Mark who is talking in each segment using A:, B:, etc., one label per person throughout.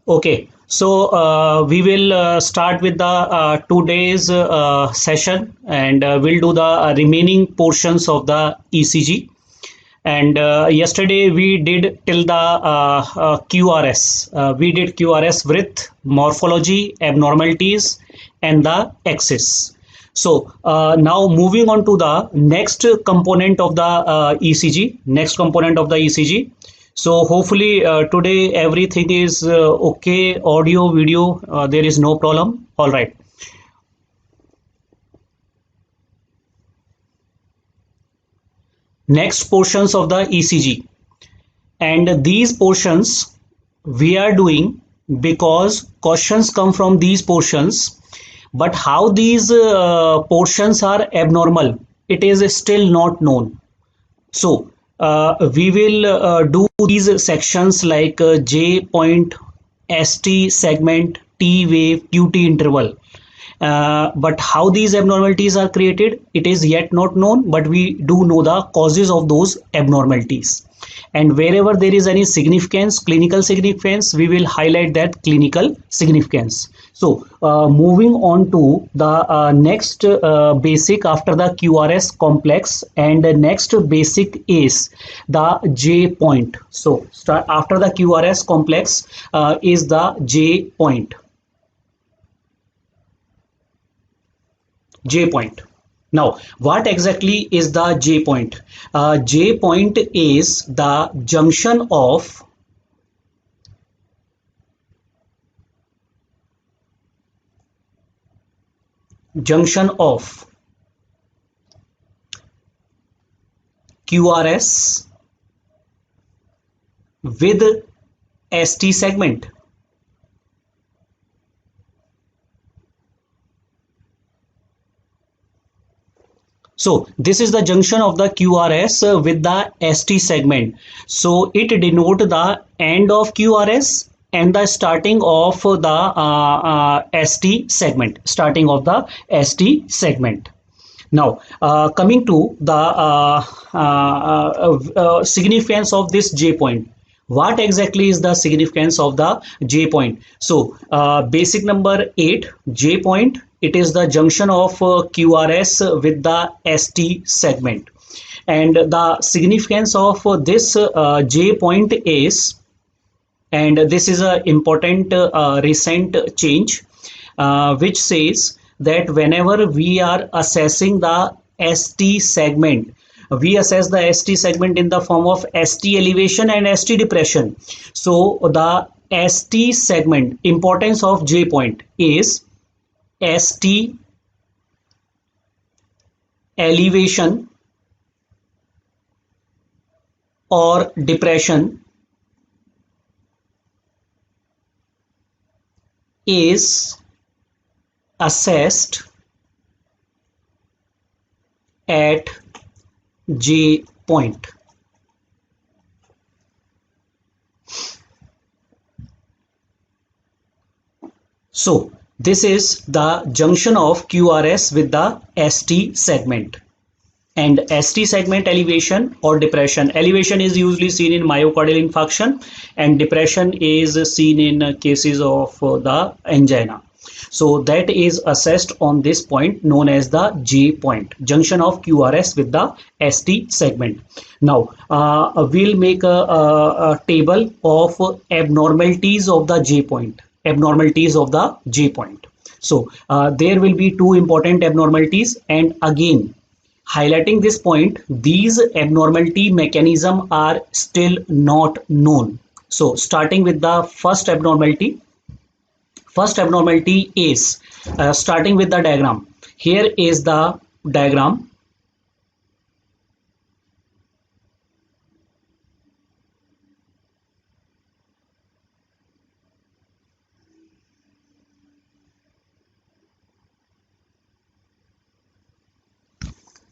A: Okay, so we will start with the today's session, and we'll do the remaining portions of the ECG. And yesterday we did till the QRS. We did QRS with morphology, abnormalities, and the axis. So now moving on to the next component of the ECG. Next component of the ECG. So hopefully today everything is okay. Audio, video, there is no problem. All right. Next portions of the ECG. And these portions we are doing because questions come from these portions, but how these portions are abnormal, it is still not known. So we will do these sections like J point, ST segment, T wave, QT interval. But how these abnormalities are created, it is yet not known, but we do know the causes of those abnormalities. And wherever there is any significance, clinical significance, we will highlight that clinical significance. So moving on to the next basic after the QRS complex, and the next basic is the J point. So start after the QRS complex is the J point. J point. Now, what exactly is the J point? J point is the junction of QRS with ST segment. So this is the junction of the QRS with the ST segment. So it denotes the end of QRS and the starting of the ST segment. Starting of the ST segment. Now, coming to the significance of this J point. What exactly is the significance of the J point? So, basic number 8, J point, it is the junction of QRS with the ST segment. And the significance of this J point is, and this is an important recent change, which says that whenever we are assessing the ST segment, we assess the ST segment in the form of ST elevation and ST depression. So the ST segment, importance of J point is ST elevation or depression is assessed at J point. So this is the junction of QRS with the ST segment. And ST segment elevation or depression. Elevation is usually seen in myocardial infarction, and depression is seen in cases of the angina. So that is assessed on this point known as the J point, junction of QRS with the ST segment. Now we'll make a table of abnormalities of the J point. Abnormalities of the J point. So there will be two important abnormalities, and again highlighting this point, these abnormality mechanism are still not known. So starting with the first abnormality is starting with the diagram. Here is the diagram.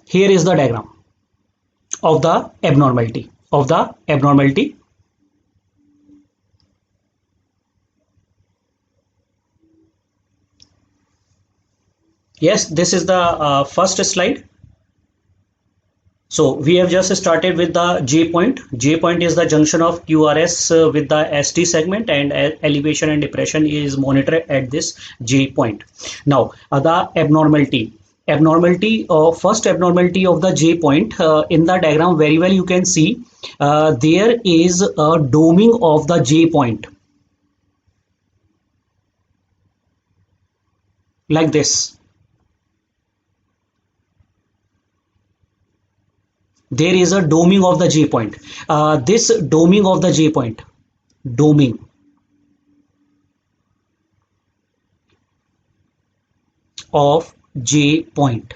A: Here is the diagram of the abnormality. Yes, this is the first slide. So we have just started with the J point. J point is the junction of QRS with the ST segment, and elevation and depression is monitored at this J point. Now the abnormality. First abnormality of the J point, in the diagram very well you can see there is a doming of the J point like this. There is a doming of the J point. This doming of the J point, doming of J point.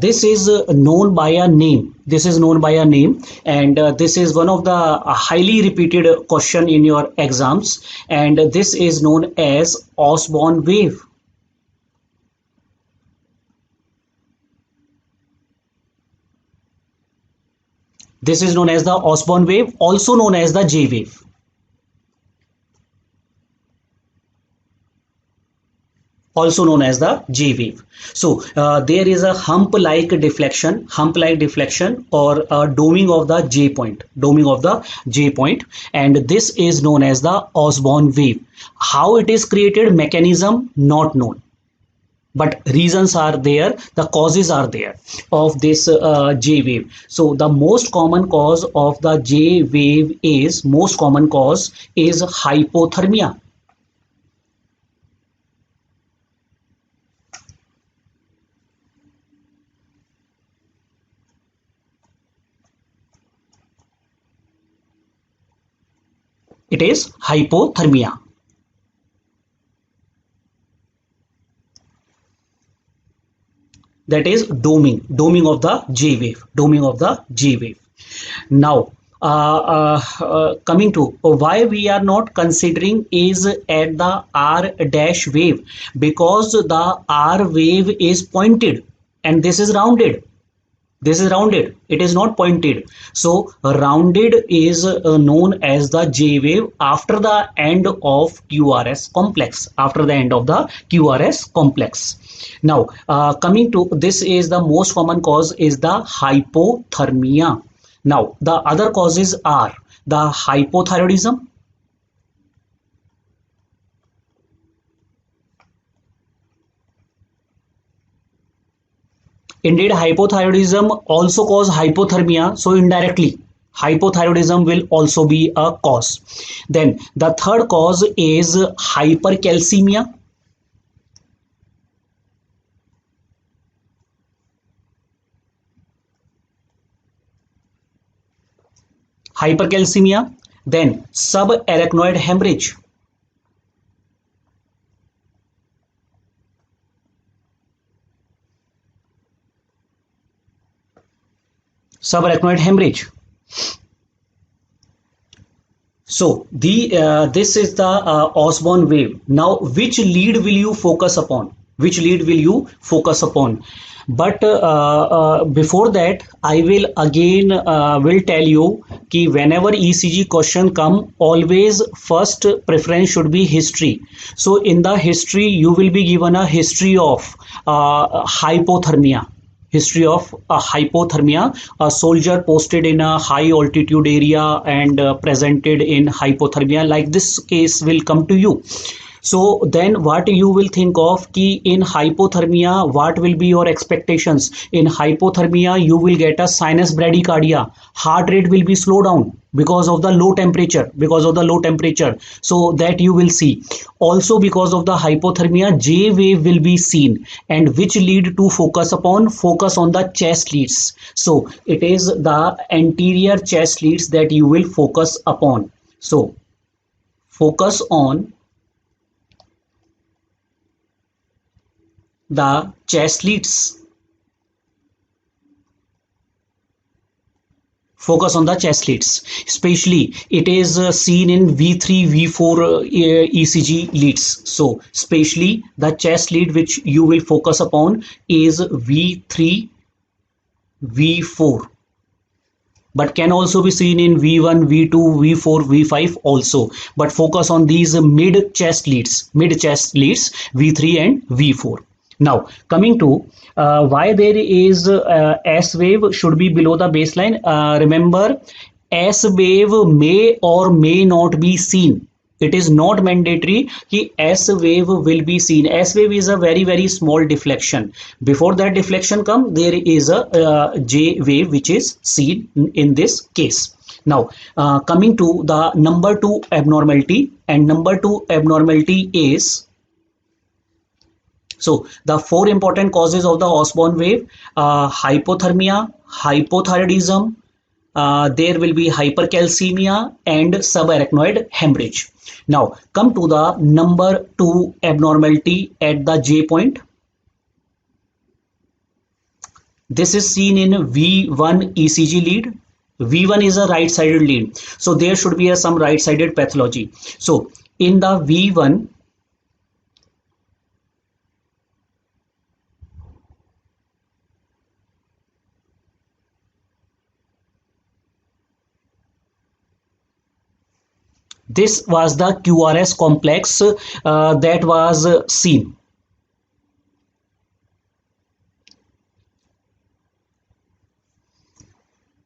A: This is known by a name. This is known by a name, and this is one of the highly repeated question in your exams, and this is known as Osborn wave. This is known as the Osborn wave, also known as the J wave. Also known as the J wave. So there is a hump-like deflection, or doming of the J point, and this is known as the Osborn wave. How it is created, mechanism not known, but reasons are there, the causes are there of this J wave. So the most common cause of the J wave is hypothermia. It is hypothermia. That is doming of the J wave. Now coming to why we are not considering is at the R dash wave, because the R wave is pointed and this is rounded. It is not pointed. So rounded is known as the J wave after the end of QRS complex. Now coming to this, is the most common cause is the hypothermia. Now the other causes are the hypothyroidism, indeed hypothyroidism also cause hypothermia, so indirectly hypothyroidism will also be a cause. Then the third cause is hypercalcemia. Then subarachnoid hemorrhage. So this is the Osborn wave. Now which lead will you focus upon? But before that, I will again will tell you कि whenever ECG question come, always first preference should be history. So in the history you will be given a history of hypothermia. A soldier posted in a high altitude area and presented in hypothermia, like this case will come to you. So then what you will think of कि in hypothermia what will be your expectations? In hypothermia you will get a sinus bradycardia, heart rate will be slow down because of the low temperature, so that you will see. Also because of the hypothermia, J wave will be seen, and which lead to focus upon? Focus on the chest leads. So it is the anterior chest leads that you will focus upon. So focus on the chest leads. Especially it is seen in V3 V4 ECG leads. So especially the chest lead which you will focus upon is V3 V4, but can also be seen in V1 V2 V4 V5 also, but focus on these mid chest leads V3 and V4. Now coming to why there is S wave should be below the baseline. Remember, S wave may or may not be seen. It is not mandatory कि S wave will be seen. S wave is a very very small deflection. Before that deflection come, there is a J wave which is seen in this case. Now coming to the number two abnormality, and number two abnormality is, so the four important causes of the Osborn wave: hypothermia, hypothyroidism, there will be hypercalcemia and subarachnoid hemorrhage. Now come to the number two abnormality at the J point. This is seen in V1 ECG lead. V1 is a right-sided lead, so there should be some right-sided pathology. So in the V1, this was the QRS complex that was seen.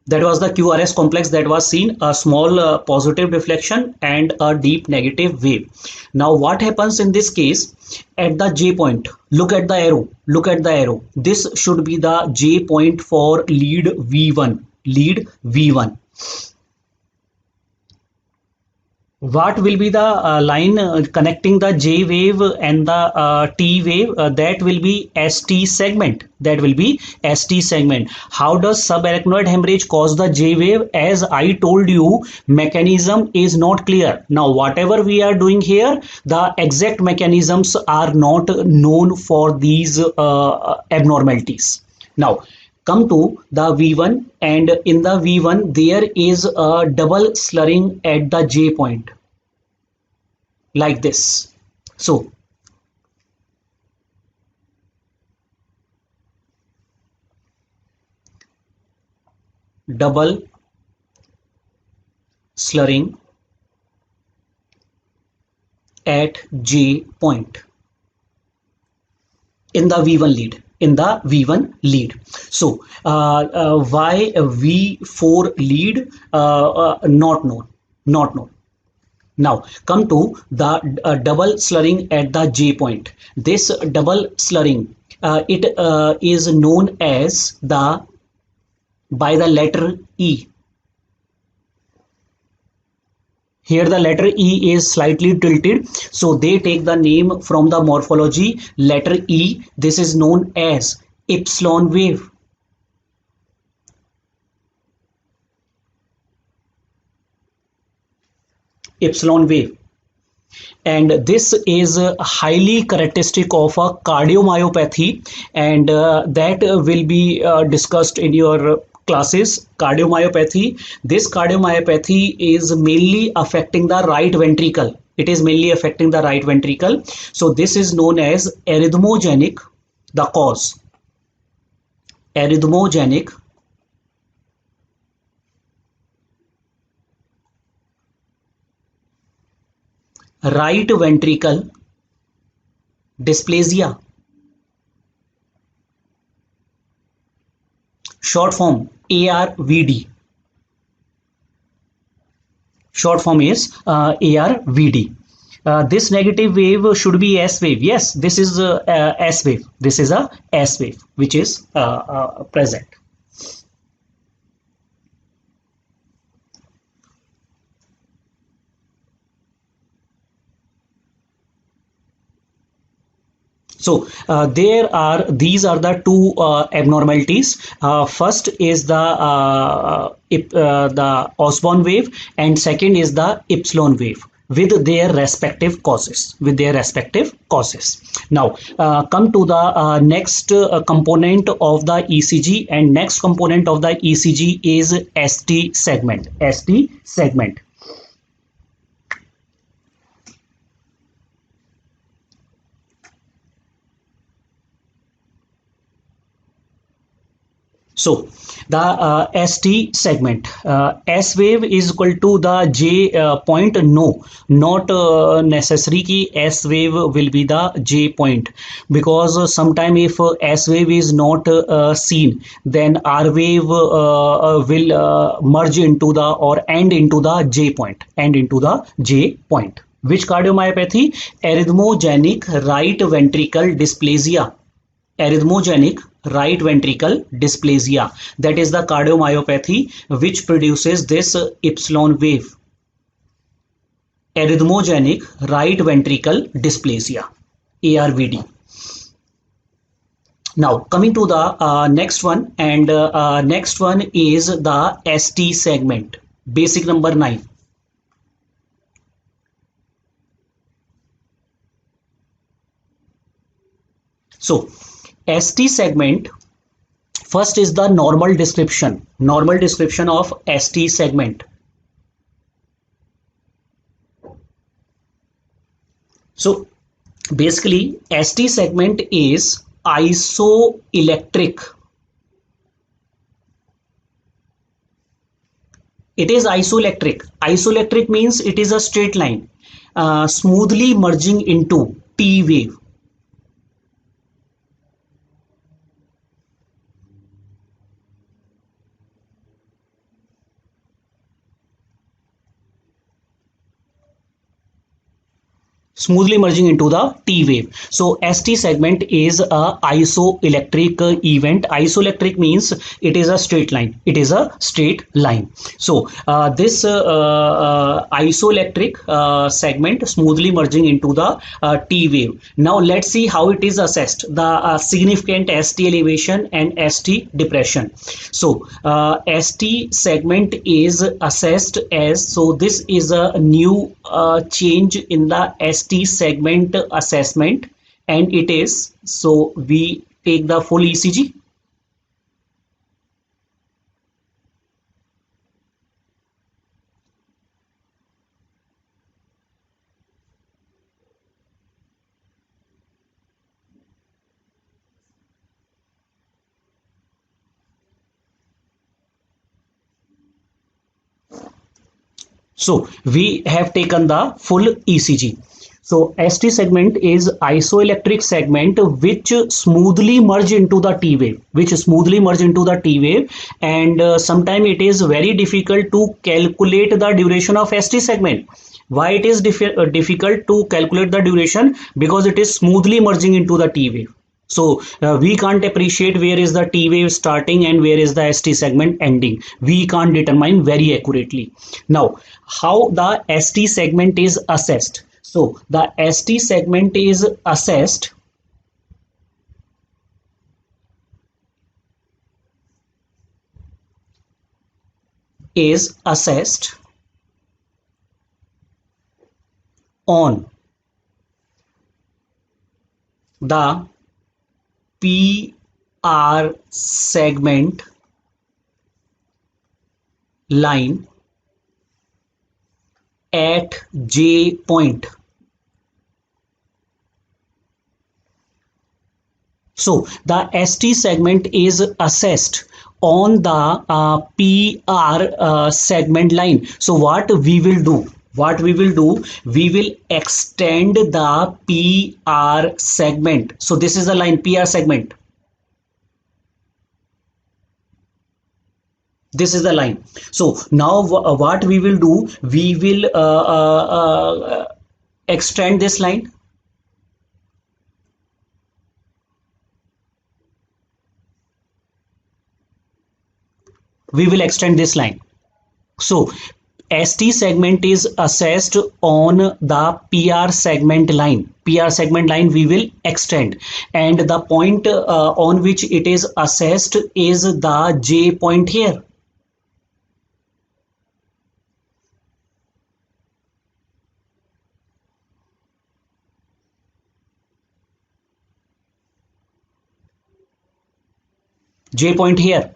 A: That was the QRS complex that was seen, a small positive deflection and a deep negative wave. Now what happens in this case at the J point? Look at the arrow. Look at the arrow. This should be the J point for lead V1. Lead V1. What will be the line connecting the J wave and the T wave? That will be ST segment. That will be ST segment. How does subarachnoid hemorrhage cause the J wave? As I told you, mechanism is not clear. Now whatever we are doing here, the exact mechanisms are not known for these abnormalities. Now come to the V1, and in the V1 there is a double slurring at the J point, like this. So double slurring at J point in the V1 lead. In the V1 lead. So why V4 lead? Not known. Not known. Now come to the double slurring at the J point. This double slurring, it is known as the, by the letter E. Here the letter E is slightly tilted, so they take the name from the morphology, letter E. This is known as epsilon wave. Epsilon wave. And this is highly characteristic of a cardiomyopathy, and that will be discussed in your classes. Cardiomyopathy. This cardiomyopathy is mainly affecting the right ventricle. It is mainly affecting the right ventricle. So this is known as arrhythmogenic, the cause. Arrhythmogenic right ventricle dysplasia. Short form ARVD. Short form is ARVD. This negative wave should be S wave. Yes, this is S wave. This is a S wave which is present. So these are the two abnormalities. First is the Osborn wave, and second is the epsilon wave with their respective causes. Now come to the next component of the ECG, and next component of the ECG is ST segment. ST segment. So the ST segment, S wave is equal to the J point. No, not necessary ki S wave will be the J point, because sometime if S wave is not seen, then R wave will merge into the or end into the J point, Which cardiomyopathy? Arrhythmogenic right ventricle dysplasia. Arrhythmogenic right ventricle dysplasia, that is the cardiomyopathy which produces this epsilon wave. Arrhythmogenic right ventricle dysplasia, ARVD. Now coming to the next one, and next one is the ST segment, basic number 9. So ST segment, first is the normal description of ST segment. So basically ST segment is isoelectric. It is isoelectric. Isoelectric means it is a straight line, smoothly merging into T wave. Smoothly merging into the T wave. So ST segment is a isoelectric event. Isoelectric means it is a straight line. So this isoelectric segment smoothly merging into the T wave. Now let's see how it is assessed. The significant ST elevation and ST depression. So ST segment is assessed as, so this is a new change in the ST segment assessment, and it is, so we take the full ECG. So we have taken the full ECG. So ST segment is isoelectric segment which smoothly merge into the T wave, and sometimes it is very difficult to calculate the duration of ST segment. Why it is difficult to calculate the duration? Because it is smoothly merging into the T wave. So we can't appreciate where is the T wave starting and where is the ST segment ending. We can't determine very accurately. Now, how the ST segment is assessed? So the ST segment is assessed on the PR segment line at J point. So the ST segment is assessed on the PR segment line. So what we will do? We will extend the PR segment. So this is the line, PR segment. This is the line. So now what we will do? We will extend this line. So ST segment is assessed on the PR segment line. We will extend, and the point on which it is assessed is the J point here. J point here.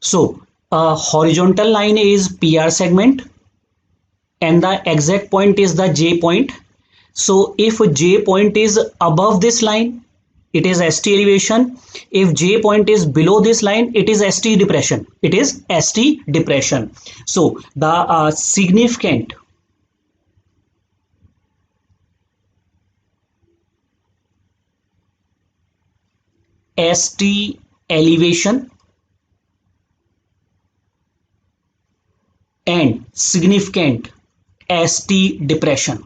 A: So horizontal line is PR segment and the exact point is the J point. So if J point is above this line, it is ST elevation. If J point is below this line, it is ST depression. It is ST depression. So the significant ST elevation and significant ST depression.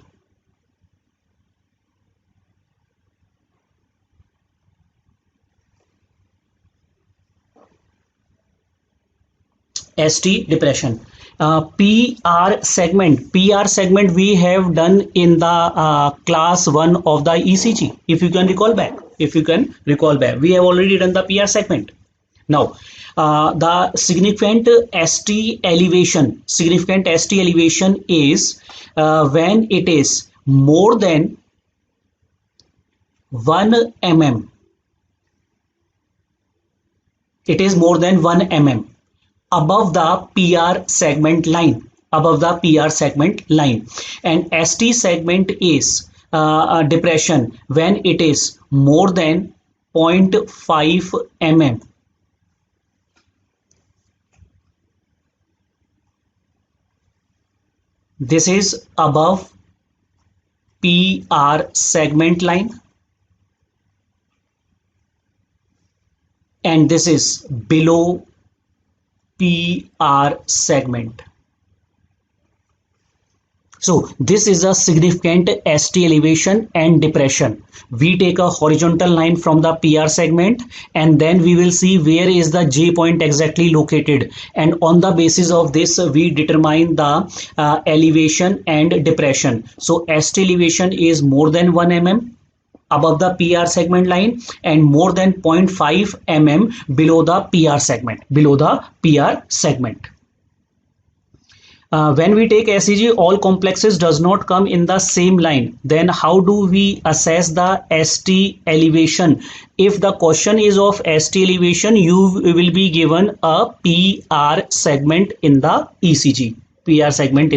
A: ST depression. PR segment we have done in the class 1 of the ECG. If you can recall back, we have already done the PR segment. Now the significant ST elevation is when it is more than 1 mm. It is more than 1 mm above the PR segment line, and ST segment is depression when it is more than 0.5 mm this is above PR segment line and this is below PR segment. So this is a significant ST elevation and depression. We take a horizontal line from the PR segment and then we will see where is the J point exactly located, and on the basis of this we determine the elevation and depression. So ST elevation is more than 1 mm above the PR segment line and more than 0.5 mm below the PR segment. When we take ECG, all complexes does not come in the same line. Then how do we assess the ST elevation? If the question is of ST elevation, you will be given a PR segment in the ECG. PR segment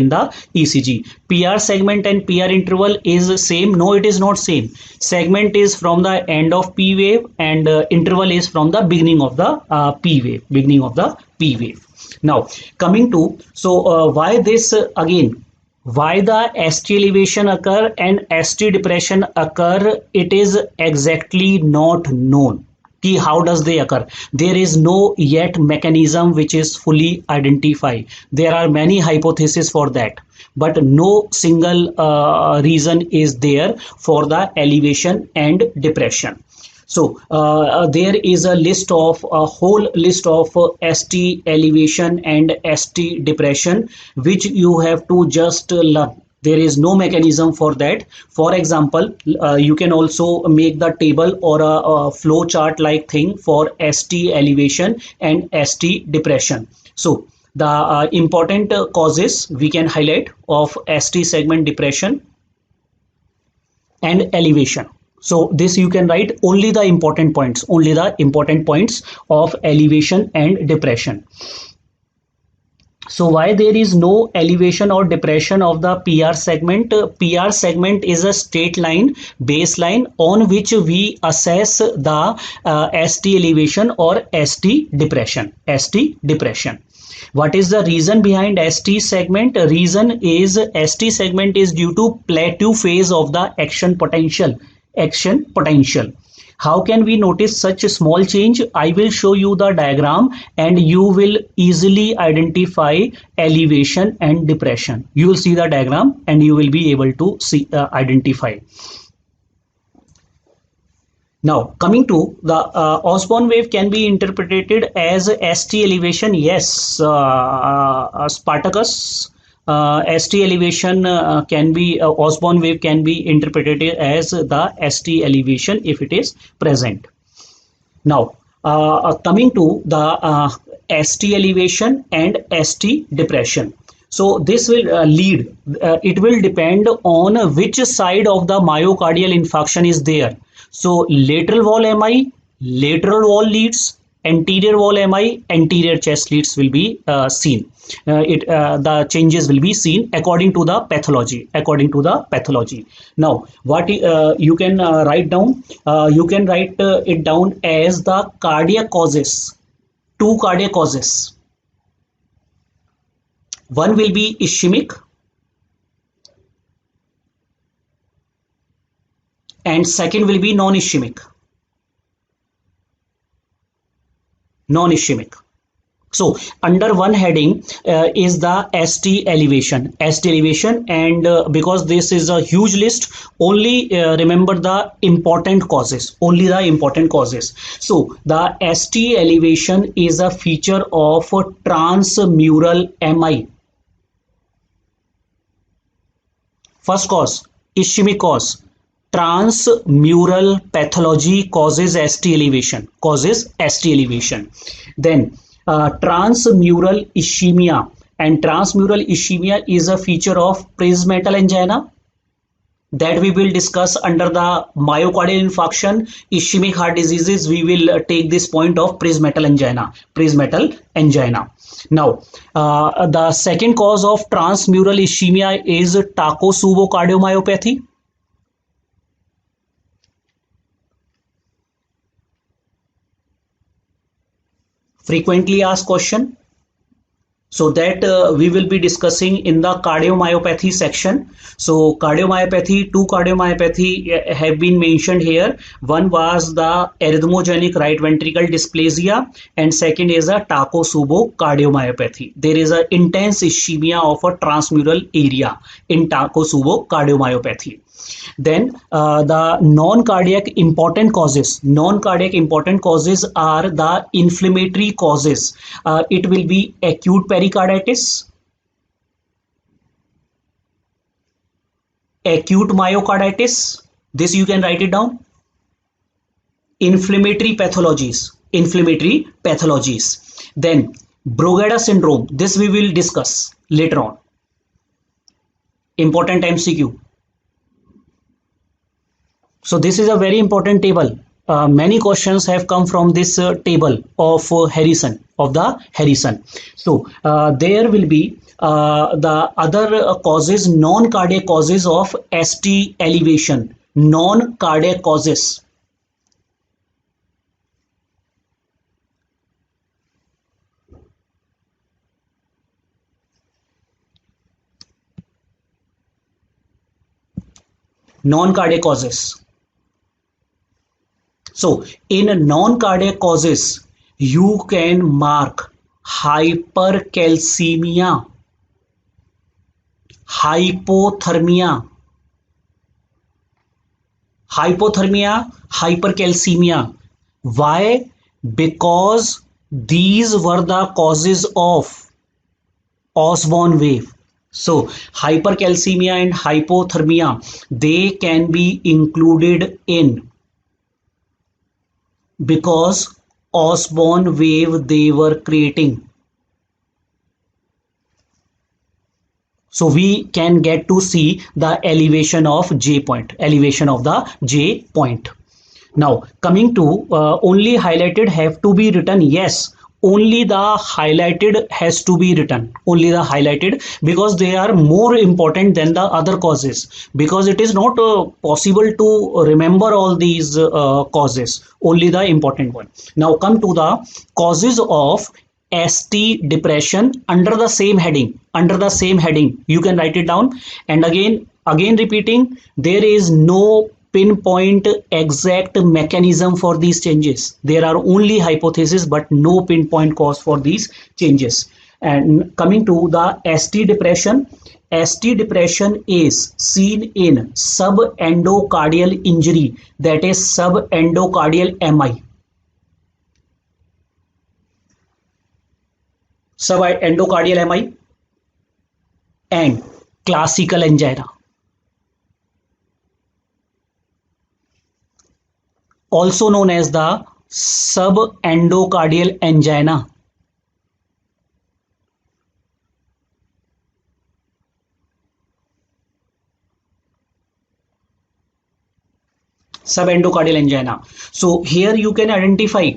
A: and PR interval is same? No, it is not same. Segment is from the end of P wave and interval is from the beginning of the P wave. Now coming to, why this again? Why the ST elevation occur and ST depression occur? It is exactly not known. How does they occur? There is no yet mechanism which is fully identified. There are many hypotheses for that, but no single reason is there for the elevation and depression. So there is a whole list of ST elevation and ST depression which you have to just learn. There is no mechanism for that. For example, you can also make the table or a flow chart like thing for ST elevation and ST depression. So the important causes we can highlight of ST segment depression and elevation. So this you can write only the important points of elevation and depression. So why there is no elevation or depression of the PR segment? PR segment is a straight line, baseline on which we assess the ST elevation or ST depression. What is the reason behind ST segment? Reason is ST segment is due to plateau phase of the action potential. How can we notice such a small change? I will show you the diagram and you will easily identify elevation and depression. You will see the diagram and you will be able to see identify. Now coming to the Osborn wave can be interpreted as ST elevation. Yes, Spartacus. ST elevation can be Osborn wave can be interpreted as the ST elevation if it is present. Now coming to the ST elevation and ST depression. So this will lead, it will depend on which side of the myocardial infarction is there. So lateral wall MI, lateral wall leads, anterior wall MI, anterior chest leads will be seen. The changes will be seen according to the pathology. According to the pathology. Now, what you can write down? You can write it down as the cardiac causes. Two cardiac causes. One will be ischemic, and second will be non-ischemic. Non-ischemic. So under one heading is the ST elevation, and because this is a huge list, only remember the important causes, only the important causes. So the ST elevation is a feature of transmural MI. First cause, ischemic cause. Transmural pathology causes ST elevation, Then transmural ischemia, and transmural ischemia is a feature of prismatal angina that we will discuss under the myocardial infarction, ischemic heart diseases. We will take this point of prismatal angina. Now, the second cause of transmural ischemia is Takotsubo cardiomyopathy. Frequently asked question, so that we will be discussing in the cardiomyopathy section. So cardiomyopathy, two cardiomyopathy have been mentioned here. One was the arrhythmogenic right ventricle dysplasia, and second is a Takotsubo cardiomyopathy. There is an intense ischemia of a transmural area in Takotsubo cardiomyopathy. Then the non-cardiac important causes are the inflammatory causes. It will be acute pericarditis, acute myocarditis. This you can write it down. Inflammatory pathologies. Then Brugada syndrome. This we will discuss later on. Important MCQ. So this is a very important table. Many questions have come from this table of Harrison, So there will be the other causes, non-cardiac causes of ST elevation, non-cardiac causes. Non-cardiac causes. So in non-cardiac causes, you can mark hypercalcemia, hypothermia, hypercalcemia. Why? Because these were the causes of Osborn wave. So hypercalcemia and hypothermia, they can be included in, because Osborn wave they were creating. So we can get to see the elevation of J point, Now coming to only highlighted have to be written. Yes, only the highlighted has to be written, because they are more important than the other causes, because it is not possible to remember all these causes, only the important one. Now come to the causes of ST depression under the same heading. You can write it down, and again repeating, there is no pinpoint exact mechanism for these changes. There are only hypotheses but no pinpoint cause for these changes. And coming to the ST depression is seen in subendocardial injury, that is subendocardial MI. Subendocardial MI and classical angina. Also known as the subendocardial angina. Subendocardial angina. So here you can identify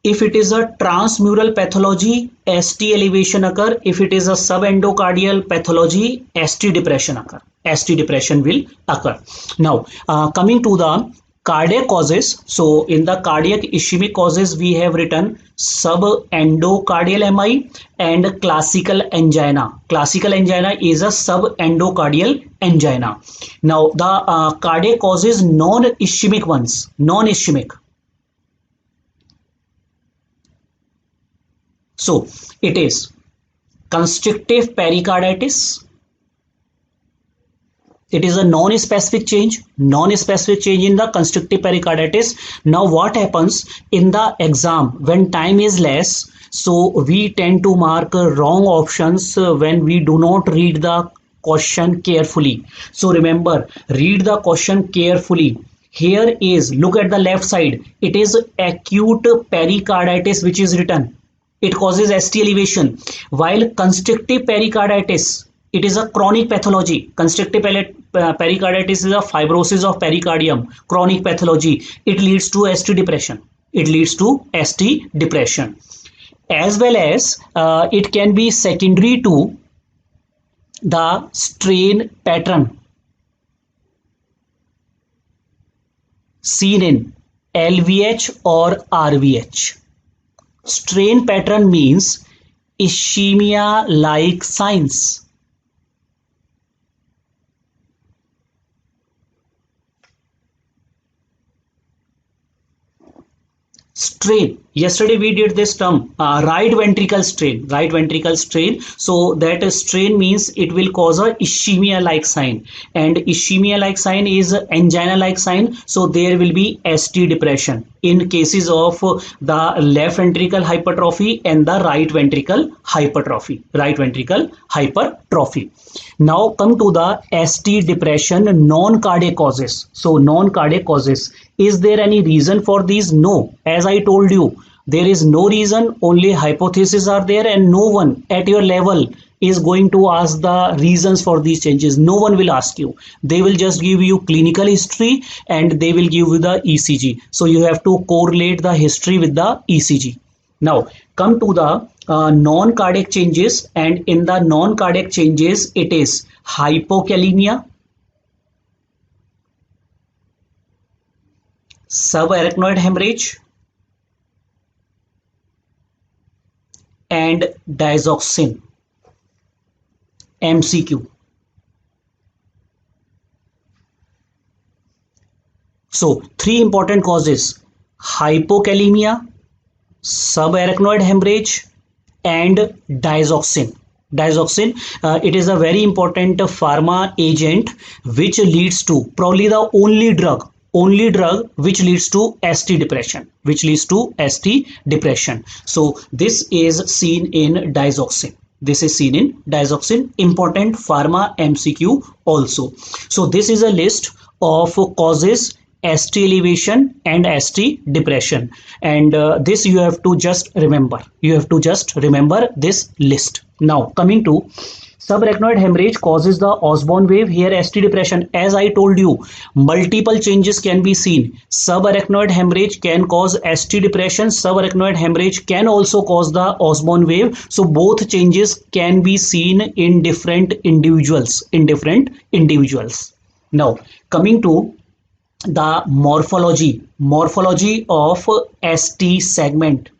A: If it is a transmural pathology, ST elevation occur. If it is a subendocardial pathology, ST depression occur. ST depression will occur. Now, coming to the cardiac causes. So, in the cardiac ischemic causes, we have written subendocardial MI and classical angina. Classical angina is a subendocardial angina. Now, the cardiac causes non-ischemic ones. Non-ischemic. So it is constrictive pericarditis. It is a non-specific change in the constrictive pericarditis. Now what happens in the exam when time is less? So we tend to mark wrong options when we do not read the question carefully. So remember, read the question carefully. Here is, look at the left side. It is acute pericarditis which is written. It causes ST elevation, while constrictive pericarditis, it is a chronic pathology. Constrictive pericarditis is a fibrosis of pericardium, chronic pathology. It leads to ST depression. It leads to ST depression. As well as it can be secondary to the strain pattern seen in LVH or RVH. Strain pattern means ischemia-like signs. Strain. Yesterday we did this term, right ventricle strain. Right ventricle strain. So that strain means it will cause a ischemia-like sign, and ischemia-like sign is angina-like sign. So there will be ST depression in cases of the left ventricle hypertrophy and the right ventricle hypertrophy. Right ventricle hypertrophy. Now come to the ST depression non-cardiac causes. So non-cardiac causes. Is there any reason for these? No. As I told you, there is no reason, only hypotheses are there, and no one at your level is going to ask the reasons for these changes. No one will ask you. They will just give you clinical history and they will give you the ECG. So you have to correlate the history with the ECG. Now come to the non-cardiac changes, and in the non-cardiac changes it is hypokalemia, subarachnoid hemorrhage, and digoxin. MCQ. So three important causes: hypokalemia, subarachnoid hemorrhage, and digoxin. Digoxin, it is a very important pharma agent which leads to, probably the only drug which leads to ST depression, So this is seen in digoxin. Important pharma MCQ also. So this is a list of causes ST elevation and ST depression, and this you have to just remember. This list. Now coming to subarachnoid hemorrhage causes the Osborn wave. Here ST depression, as I told you, multiple changes can be seen. Subarachnoid hemorrhage can cause ST depression. Subarachnoid hemorrhage can also cause the Osborn wave. So both changes can be seen in different individuals. Now coming to the morphology of ST segment.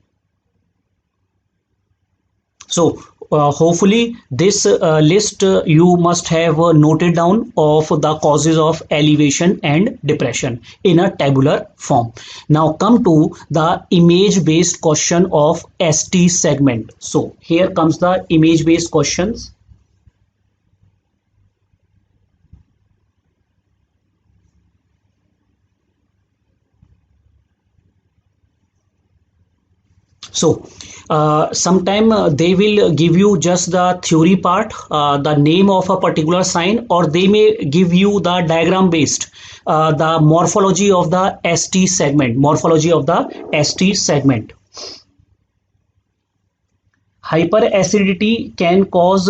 A: So hopefully this list you must have noted down of the causes of elevation and depression in a tabular form. Now come to the image based question of ST segment. So here comes the image based questions. So sometime they will give you just the theory part, the name of a particular sign, or they may give you the diagram based, the morphology of the ST segment. Hyperacidity can cause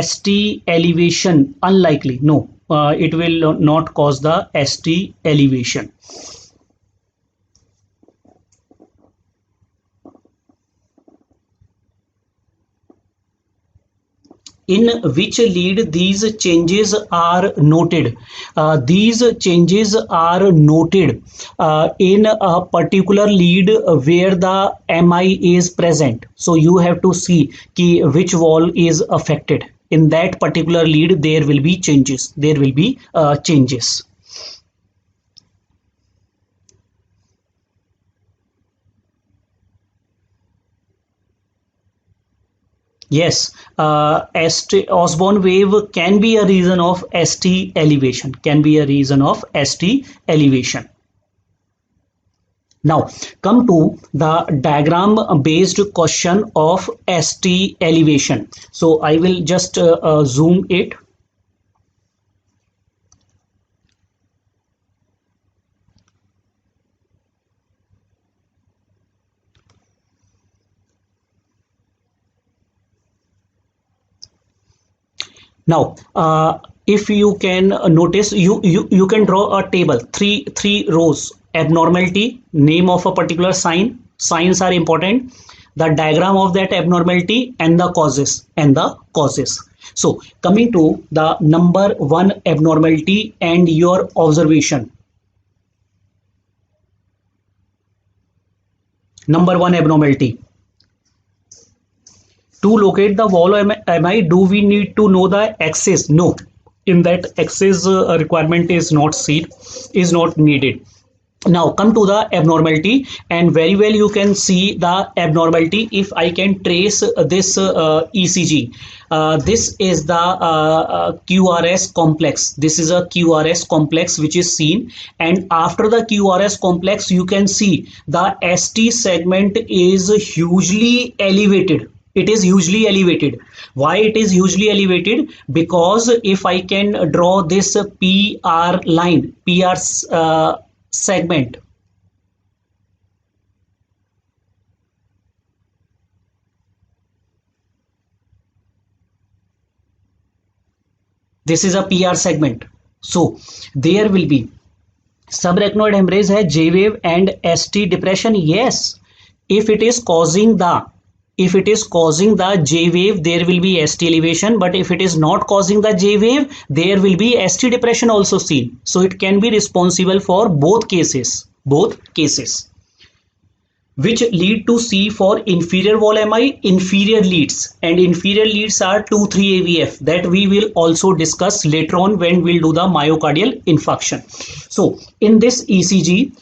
A: ST elevation. Unlikely. No, it will not cause the ST elevation. in which lead these changes are noted. These changes are noted in a particular lead where the MI is present. So you have to see which wall is affected. In that particular lead, there will be changes. There will be changes. Yes, Osborne wave can be a reason of ST elevation. Can be a reason of ST elevation. Now, come to the diagram based question of ST elevation. So I will just zoom it. Now, if you can notice, you can draw a table, three rows: abnormality, name of a particular sign. Signs are important. The diagram of that abnormality and the causes. So, coming to the number one abnormality and your observation. Number one abnormality. To locate the wall MI, do we need to know the axis? No, in that axis requirement is not needed. Now come to the abnormality, and very well you can see the abnormality if I can trace this ECG. This is the QRS complex. This is a QRS complex which is seen, and after the QRS complex you can see the ST segment is hugely elevated. It is hugely elevated. Why it is hugely elevated? Because if I can draw this PR line, PR segment, this is a PR segment. So there will be subarachnoid hemorrhage है, J wave and ST depression. Yes, if it is causing the J wave, there will be ST elevation, but if it is not causing the J wave, there will be ST depression also seen. So it can be responsible for both cases, which lead to C for inferior wall MI, inferior leads, and inferior leads are 2,3 AVF, that we will also discuss later on when we'll do the myocardial infarction. So in this ECG,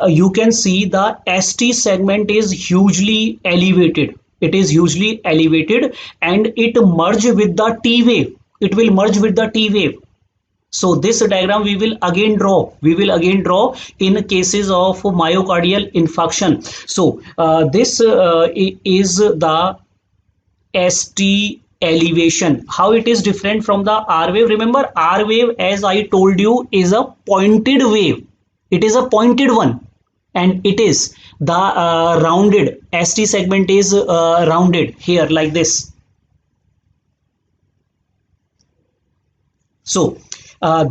A: you can see the ST segment is hugely elevated. It is hugely elevated and it merge with the T wave. It will merge with the T wave. So this diagram we will again draw. In cases of myocardial infarction. So this is the ST elevation. How it is different from the R wave? Remember, R wave, as I told you, is a pointed wave. It is a pointed one, and it is the rounded. ST segment is rounded here like this. So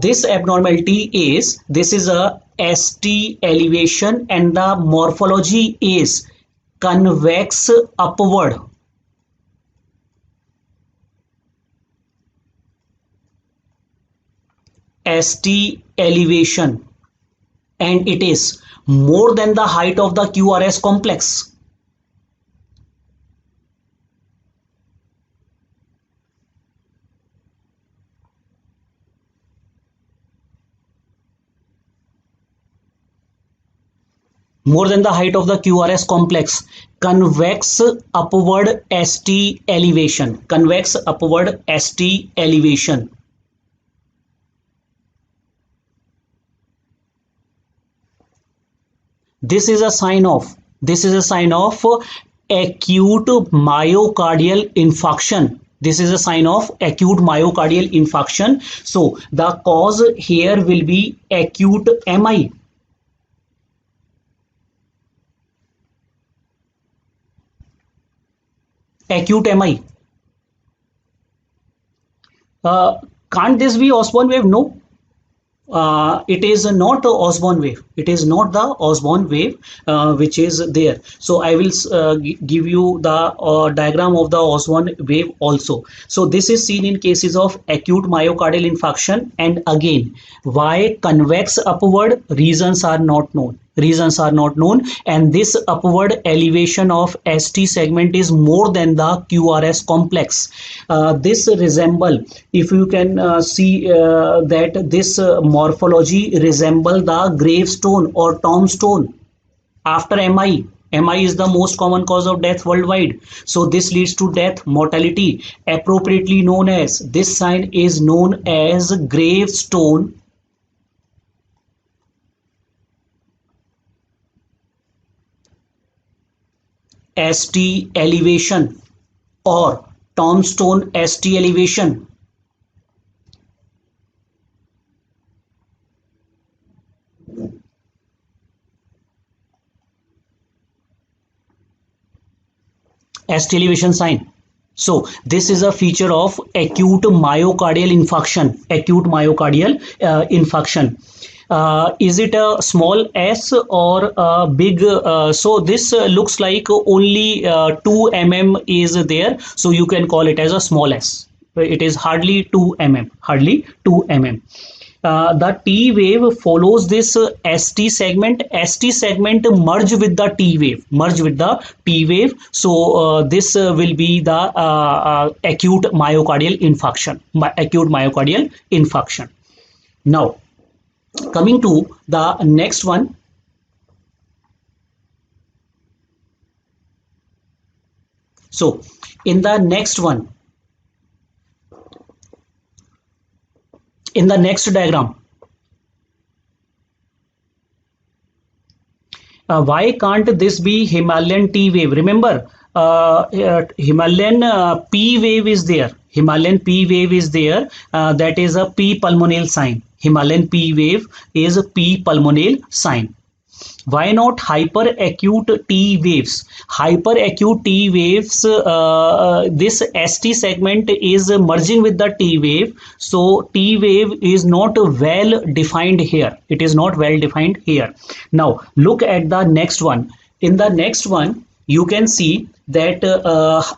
A: this abnormality is, this is a ST elevation, and the morphology is convex upward. ST elevation, and it is more than the height of the QRS complex. More than the height of the QRS complex. Convex upward ST elevation. Convex upward ST elevation. This is a sign of acute myocardial infarction. This is a sign of acute myocardial infarction. So the cause here will be acute MI. Acute MI. Can't this be Osborne wave? No. It is not a Osborne wave. It is not the Osborne wave which is there. So I will give you the diagram of the Osborne wave also. So this is seen in cases of acute myocardial infarction, and again, why convex upward, reasons are not known. Reasons are not known, and this upward elevation of ST segment is more than the QRS complex. This resemble, if you can see that this morphology resemble the gravestone or tombstone after MI. MI is the most common cause of death worldwide. So this leads to death, mortality, appropriately known as, this sign is known as gravestone ST elevation or tombstone ST elevation. ST elevation sign. So this is a feature of acute myocardial infarction. Acute myocardial infarction. Is it a small s or a big? So this looks like only 2 mm is there. So you can call it as a small s. It is hardly 2 mm. Hardly 2 mm. The T wave follows this ST segment. ST segment merge with the T wave. Merge with the T wave. So this will be the acute myocardial infarction. Acute myocardial infarction. Now, coming to the next one. So, in the next one, in the next diagram, why can't this be Himalayan T wave? Remember, Himalayan P wave is there. Himalayan P wave is there. That is a P pulmonale sign. Himalayan P wave is a P pulmonale sign. Why not hyperacute T waves? Hyperacute T waves, this ST segment is merging with the T wave. So T wave is not well defined here. It is not well defined here. Now look at the next one. In the next one, you can see that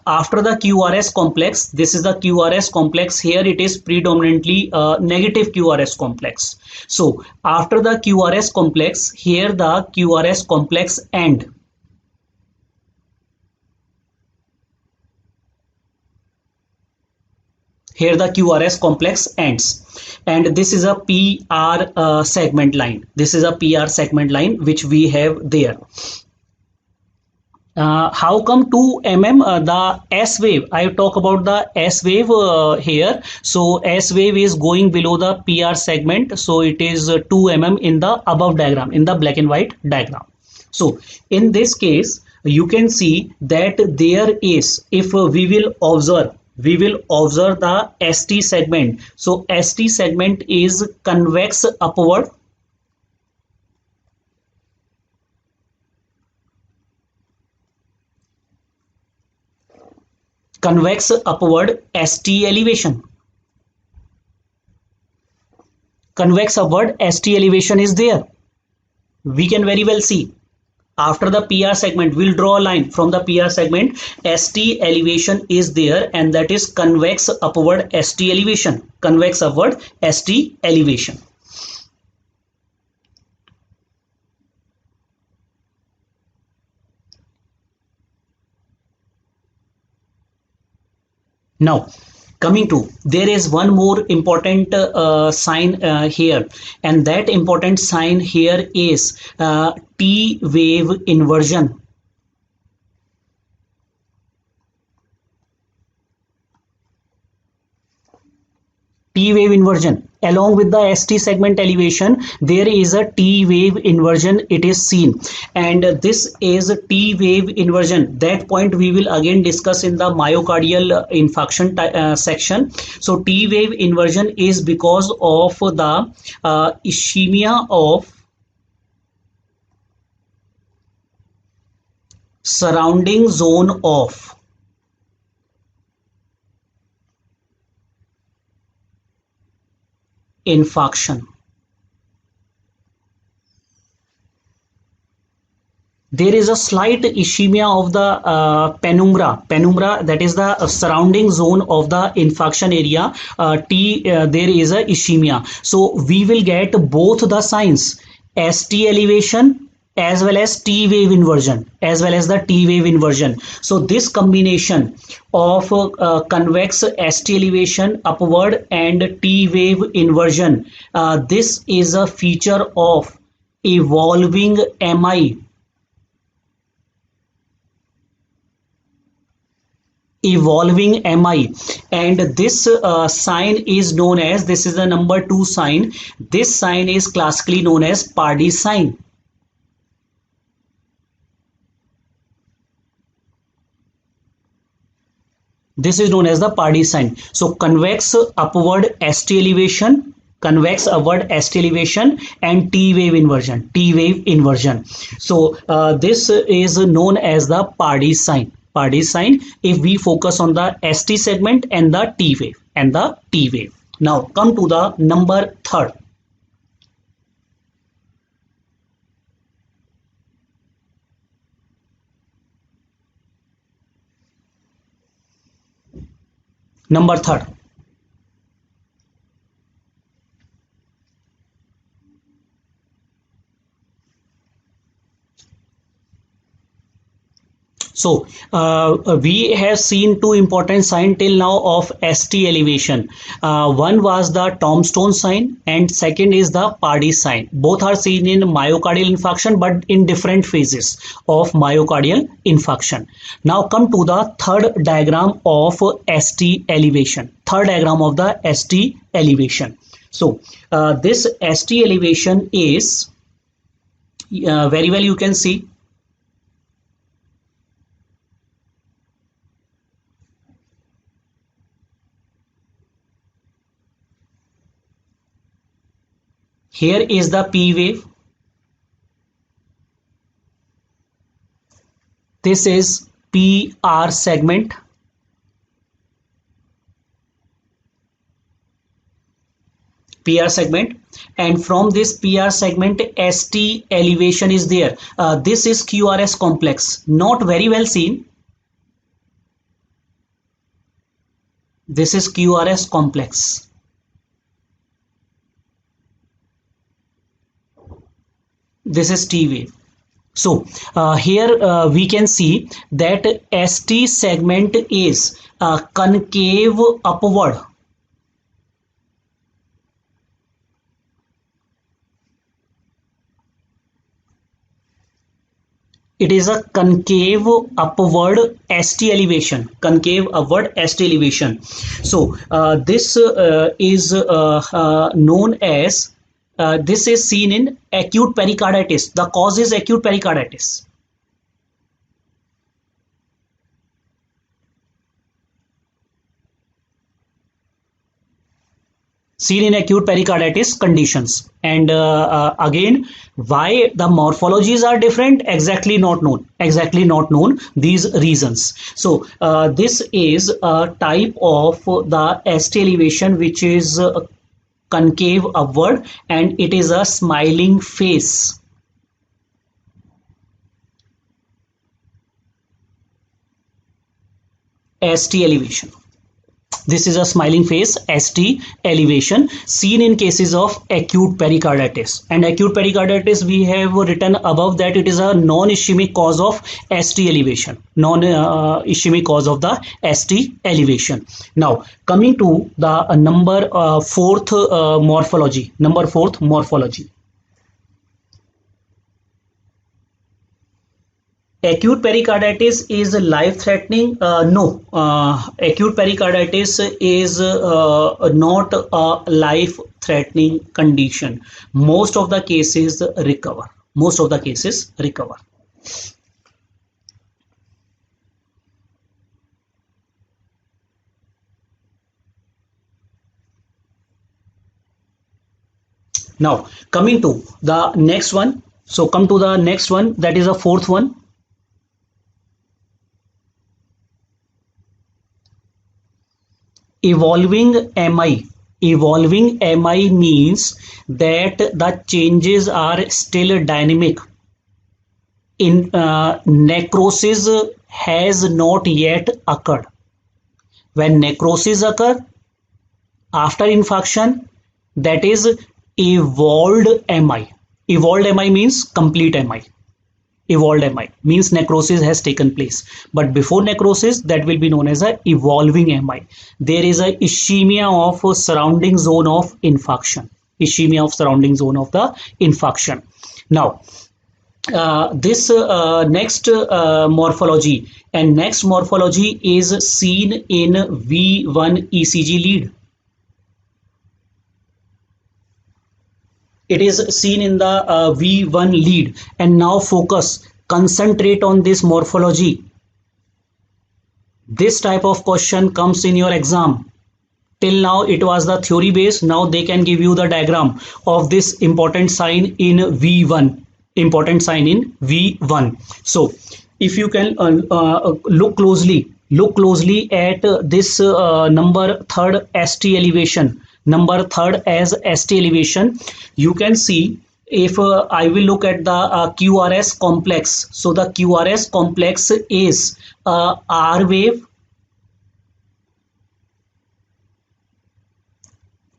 A: after the QRS complex, this is the QRS complex. Here it is predominantly negative QRS complex. So after the QRS complex, here the QRS complex end. Here the QRS complex ends, and this is a PR segment line. This is a PR segment line which we have there. How come 2 mm? The S wave, I talk about the S wave here. So S wave is going below the PR segment, so it is 2 mm in the above diagram, in the black and white diagram. So in this case, you can see that there is, if we will observe, the ST segment. So ST segment is convex upward. Convex upward ST elevation. Convex upward ST elevation is there. We can very well see. After the PR segment, we'll draw a line from the PR segment. ST elevation is there, and that is convex upward ST elevation. Convex upward ST elevation. Now, coming to, there is one more important sign here, and that important sign here is T wave inversion. T wave inversion. Along with the ST segment elevation, there is a T wave inversion, it is seen, and this is a T wave inversion. That point we will again discuss in the myocardial infarction section. So T wave inversion is because of the ischemia of surrounding zone of infarction. there is a slight ischemia of the penumbra, that is the surrounding zone of the infarction area. There is a ischemia, so we will get both the signs, ST elevation as well as T wave inversion, as well as the T wave inversion. So this combination of convex ST elevation upward and T wave inversion, this is a feature of evolving MI. Evolving MI, and this sign is known as, this is the number 2 sign, this sign is classically known as Pardee sign. This is known as the Pardee sign. So convex upward ST elevation, convex upward ST elevation, and T wave inversion, T wave inversion. So this is known as the Pardee sign. Pardee sign, if we focus on the ST segment and the T wave and the T wave. Now come to the number 3rd. Number 3rd. So we have seen two important signs till now of ST elevation. One was the tombstone sign and second is the Pardee sign. Both are seen in myocardial infarction but in different phases of myocardial infarction. Now come to the third diagram of ST elevation. Third diagram of the ST elevation. So this ST elevation is very well you can see. Here is the P wave. This is PR segment. PR segment, and from this PR segment ST elevation is there. This is QRS complex, not very well seen. This is QRS complex. This is T wave. So here we can see that ST segment is concave upward. It is a concave upward ST elevation, concave upward ST elevation. So this is known as this is seen in acute pericarditis. The cause is acute pericarditis. Seen in acute pericarditis conditions. And again, why the morphologies are different, exactly not known. Exactly not known, these reasons. So this is a type of the ST elevation which is concave upward and it is a smiling face. ST elevation. This is a smiling face, ST elevation, seen in cases of acute pericarditis. And acute pericarditis, we have written above that it is a non-ischemic cause of ST elevation. Non-ischemic cause of the ST elevation. Now, coming to the number 4th morphology. Number 4th morphology. Acute pericarditis is life-threatening? No, acute pericarditis is not a life-threatening condition. Most of the cases recover. Most of the cases recover. Now, coming to the next one. So, come to the next one, that is a 4th one. Evolving MI. Evolving MI means that the changes are still dynamic. in necrosis has not yet occurred. When necrosis occur after infarction, that is evolved MI. Evolved MI means complete MI. Evolved MI means necrosis has taken place. But before necrosis, that will be known as a evolving MI. There is a ischemia of surrounding zone of infarction. Ischemia of surrounding zone of the infarction. Now, this next morphology and next morphology is seen in V1 ECG lead. It is seen in the V1 lead, and now concentrate on this morphology. This type of question comes in your exam. Till now it was the theory based. Now they can give you the diagram of this important sign in V1. Important sign in V1. So if you can look closely at this number third ST elevation. Number third as ST elevation, you can see if I will look at the QRS complex. So the QRS complex is R wave,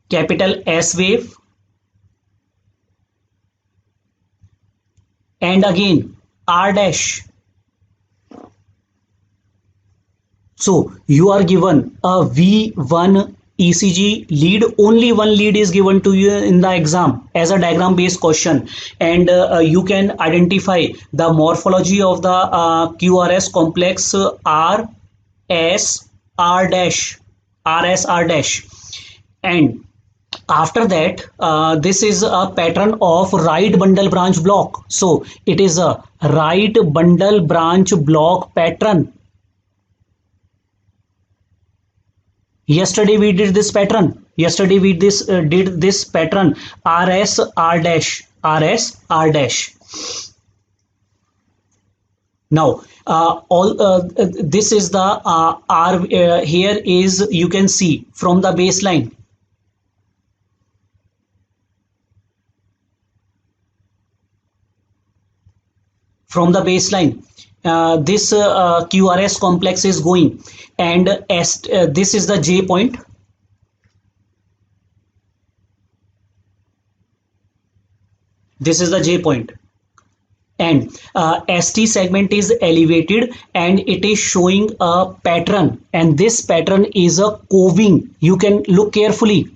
A: capital S wave, and again R dash. So you are given a V1 ECG lead. Only one lead is given to you in the exam as a diagram based question, and you can identify the morphology of the QRS complex R S R dash, RS R dash, and after that this is a pattern of right bundle branch block. So it is a right bundle branch block pattern. Yesterday we did this pattern. Yesterday we did this pattern RS R dash, RS R dash. Now this is the R. Here is, you can see from the baseline. From the baseline, this QRS complex is going, and this is the J point. This is the J point, and ST segment is elevated, and it is showing a pattern, and this pattern is a coving. You can look carefully.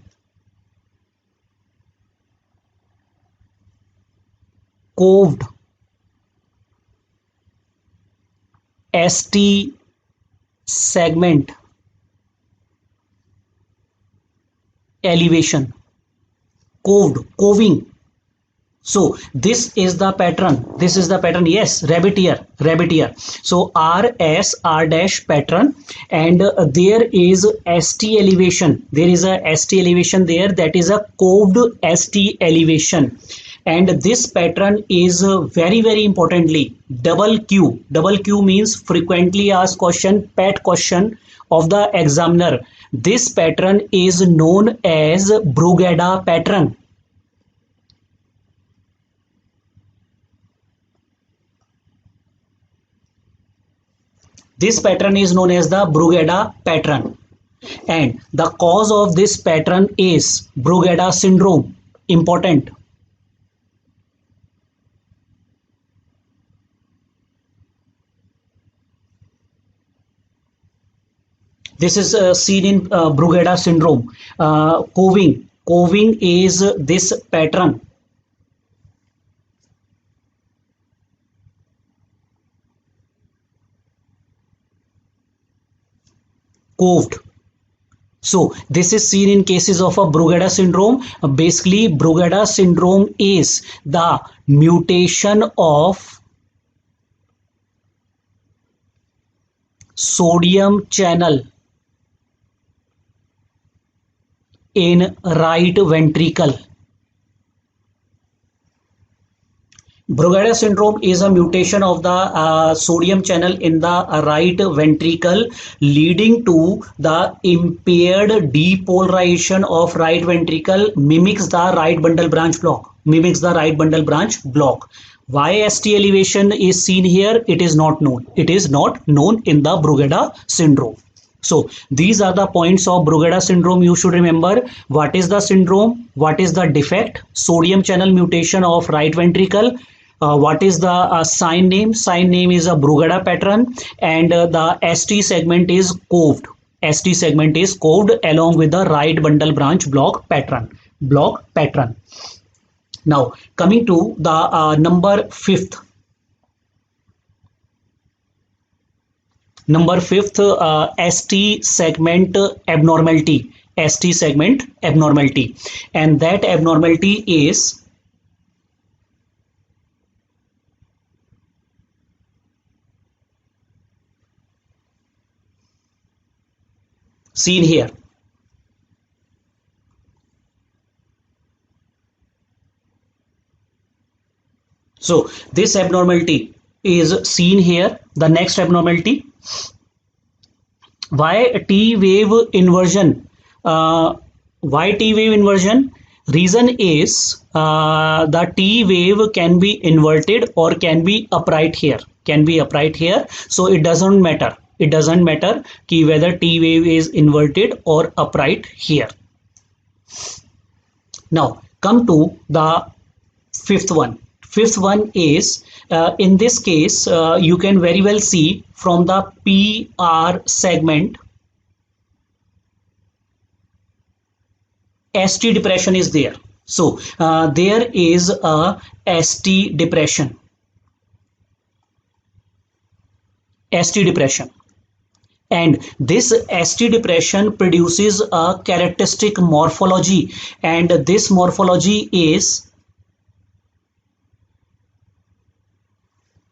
A: Coved ST segment elevation, coving. So this is the pattern. This is the pattern. Yes, rabbit ear. So RS R dash pattern, and there is ST elevation. There is a ST elevation there. That is a coved ST elevation. And this pattern is very importantly double Q. Double Q means frequently asked question, PET question of the examiner. This pattern is known as Brugada pattern. This pattern is known as the Brugada pattern, and the cause of this pattern is Brugada syndrome. Important. This is seen in Brugada syndrome. Coving is this pattern. Coved. So this is seen in cases of a Brugada syndrome. Basically, Brugada syndrome is the mutation of sodium channel in right ventricle. Brugada syndrome is a mutation of the sodium channel in the right ventricle, leading to the impaired depolarization of right ventricle, mimics the right bundle branch block. Why ST elevation is seen here? It is not known. It is not known in the Brugada syndrome. So these are the points of Brugada syndrome. You should remember what is the syndrome, what is the defect, sodium channel mutation of right ventricle, what is the sign name. Sign name is a Brugada pattern, and the ST segment is coved. ST segment is coved along with the right bundle branch block pattern. Now coming to the number fifth. Number fifth, ST segment abnormality. ST segment abnormality, and that abnormality is seen here. So this abnormality is seen here. The next abnormality, why T wave inversion? Why T wave inversion? Reason is the T wave can be inverted or can be upright here. So it doesn't matter. It doesn't matter ki whether T wave is inverted or upright here. Now come to the fifth one. Fifth one is in this case you can very well see from the PR segment ST depression is there. So there is a ST depression. And this ST depression produces a characteristic morphology, and this morphology is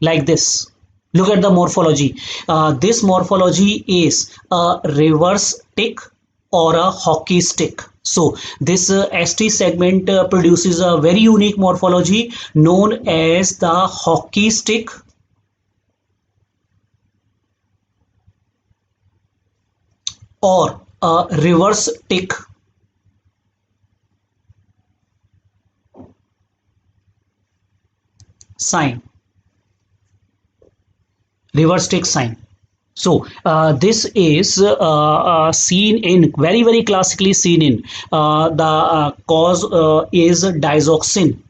A: like this. Look at the morphology. This morphology is a reverse tick or a hockey stick. So this ST segment produces a very unique morphology known as the hockey stick or a reverse tick sign. So this is seen in very classically seen in the cause is digoxin.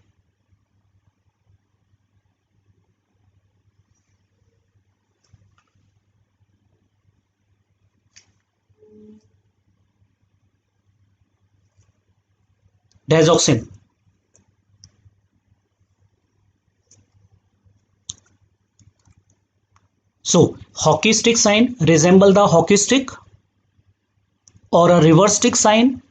A: So hockey stick sign resemble the hockey stick or a reverse stick sign,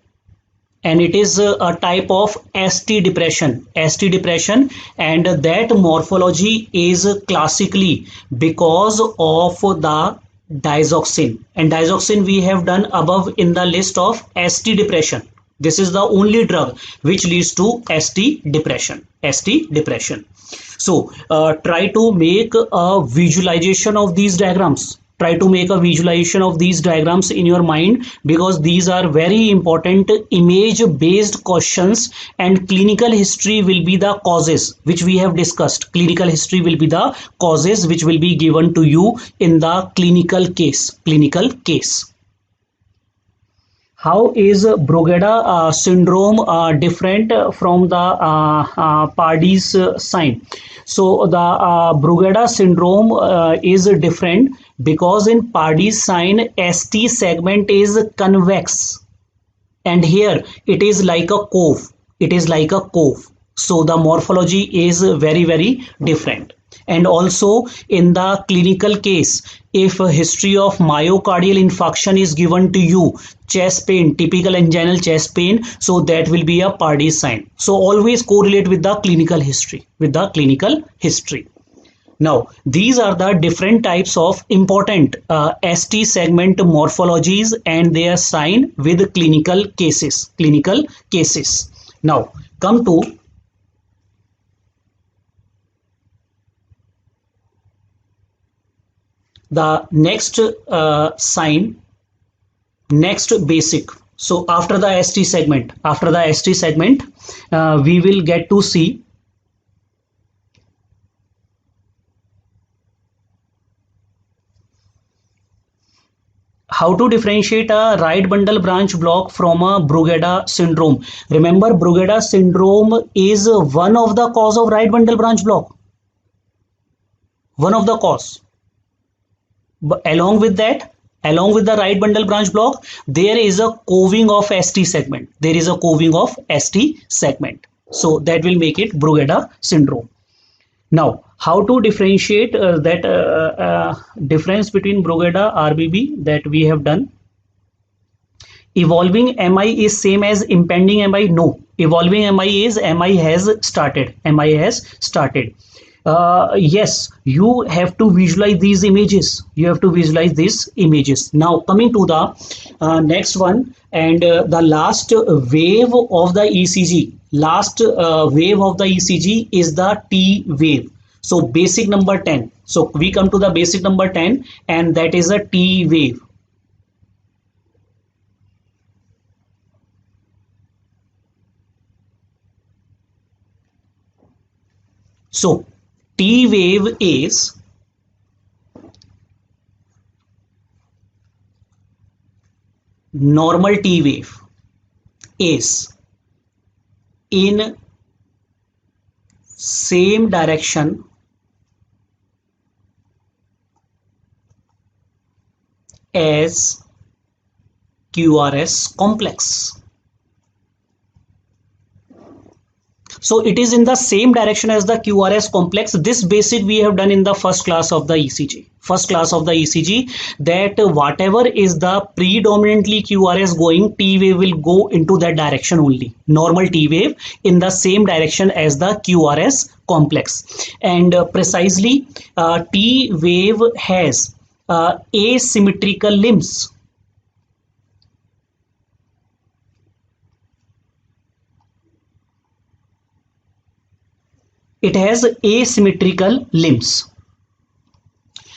A: and it is a type of ST depression, and that morphology is classically because of the digoxin, and digoxin we have done above in the list of ST depression. This is the only drug which leads to ST depression. So try to make a visualization of these diagrams. In your mind, because these are very important image based questions, and clinical history will be the causes which we have discussed. Clinical history will be the causes which will be given to you in the clinical case. How is Brugada syndrome different from the Pardy's sign? So the Brugada syndrome is different because in Pardy's sign ST segment is convex, and here it is like a cove. So the morphology is very different. And also in the clinical case, if a history of myocardial infarction is given to you, chest pain, typical anginal chest pain, so that will be a Pardy's sign. So always correlate with the clinical history. Now these are the different types of important ST segment morphologies and their sign with clinical cases. Now come to the next sign, next basic. So after the ST segment, we will get to see how to differentiate a right bundle branch block from a Brugada syndrome? Remember, Brugada syndrome is one of the cause of right bundle branch block. One of the cause. But along with that, along with the right bundle branch block, there is a coving of ST segment. There is a coving of ST segment. So that will make it Brugada syndrome. Now, how to differentiate that difference between Brugada RBB that we have done? Evolving MI is same as impending MI? No. Evolving MI is MI has started. MI has started. Yes, you have to visualize these images. You have to visualize these images. Now, coming to the next one, and the last wave of the ECG. Last wave of the ECG is the T wave. So basic number 10. So we come to the basic number 10, and that is a T wave. So T wave is normal T wave is in same direction as QRS complex. So it is in the same direction as the QRS complex. This basic we have done in the first class of the ECG. First class of the ECG, that whatever is the predominantly QRS going, T wave will go into that direction only. Normal T wave in the same direction as the QRS complex. And precisely T wave has asymmetrical limbs. It has asymmetrical limbs.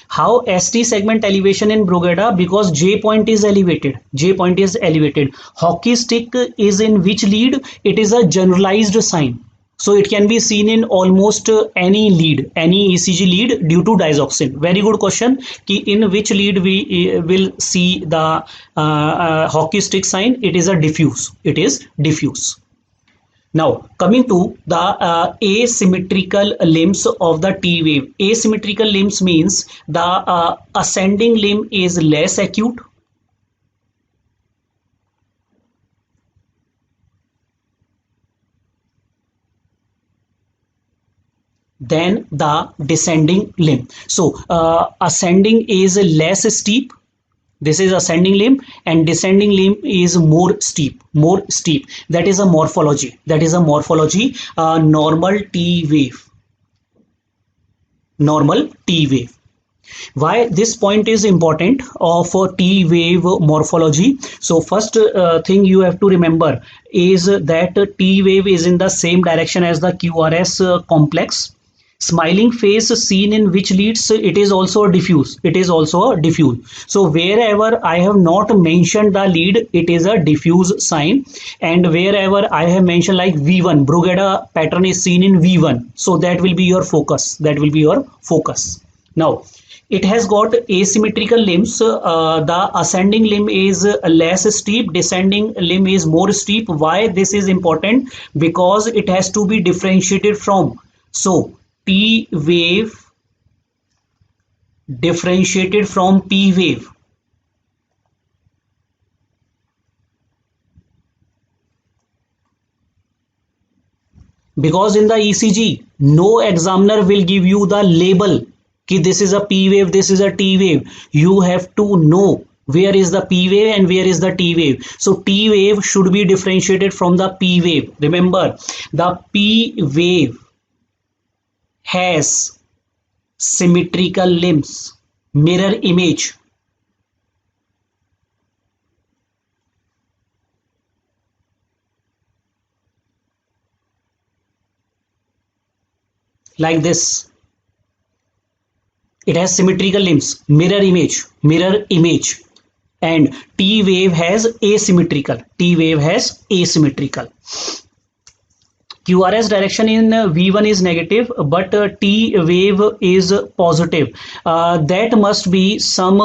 A: How ST segment elevation in Brugada? Because J point is elevated. J point is elevated. Hockey stick is in which lead? It is a generalized sign. So it can be seen in almost any lead, any ECG lead due to digoxin. Very good question. In which lead we will see the hockey stick sign? It is a diffuse. It is diffuse. Now, coming to the asymmetrical limbs of the T wave. Asymmetrical limbs means the ascending limb is less acute. Than the descending limb. So, ascending is less steep. This is ascending limb, and descending limb is more steep, more steep. That is a morphology. That is a morphology. Normal T wave. Normal T wave. Why this point is important for T wave morphology? So first thing you have to remember is that T wave is in the same direction as the QRS complex. Smiling face seen in which leads? It is also a diffuse. It is also a diffuse. So wherever I have not mentioned the lead, it is a diffuse sign. And wherever I have mentioned like V1, Brugada pattern is seen in V1. So that will be your focus. That will be your focus. Now, it has got asymmetrical limbs. The ascending limb is less steep. Descending limb is more steep. Why this is important? Because it has to be differentiated from. So, T wave differentiated from P wave. Because in the ECG, no examiner will give you the label कि this is a P wave, this is a T wave. You have to know where is the P wave and where is the T wave. So T wave should be differentiated from the P wave. Remember, the P wave has symmetrical limbs, mirror image. Like this. It has symmetrical limbs, mirror image, mirror image. And T wave has asymmetrical. T wave has asymmetrical. QRS direction in V1 is negative, but T wave is positive. That must be some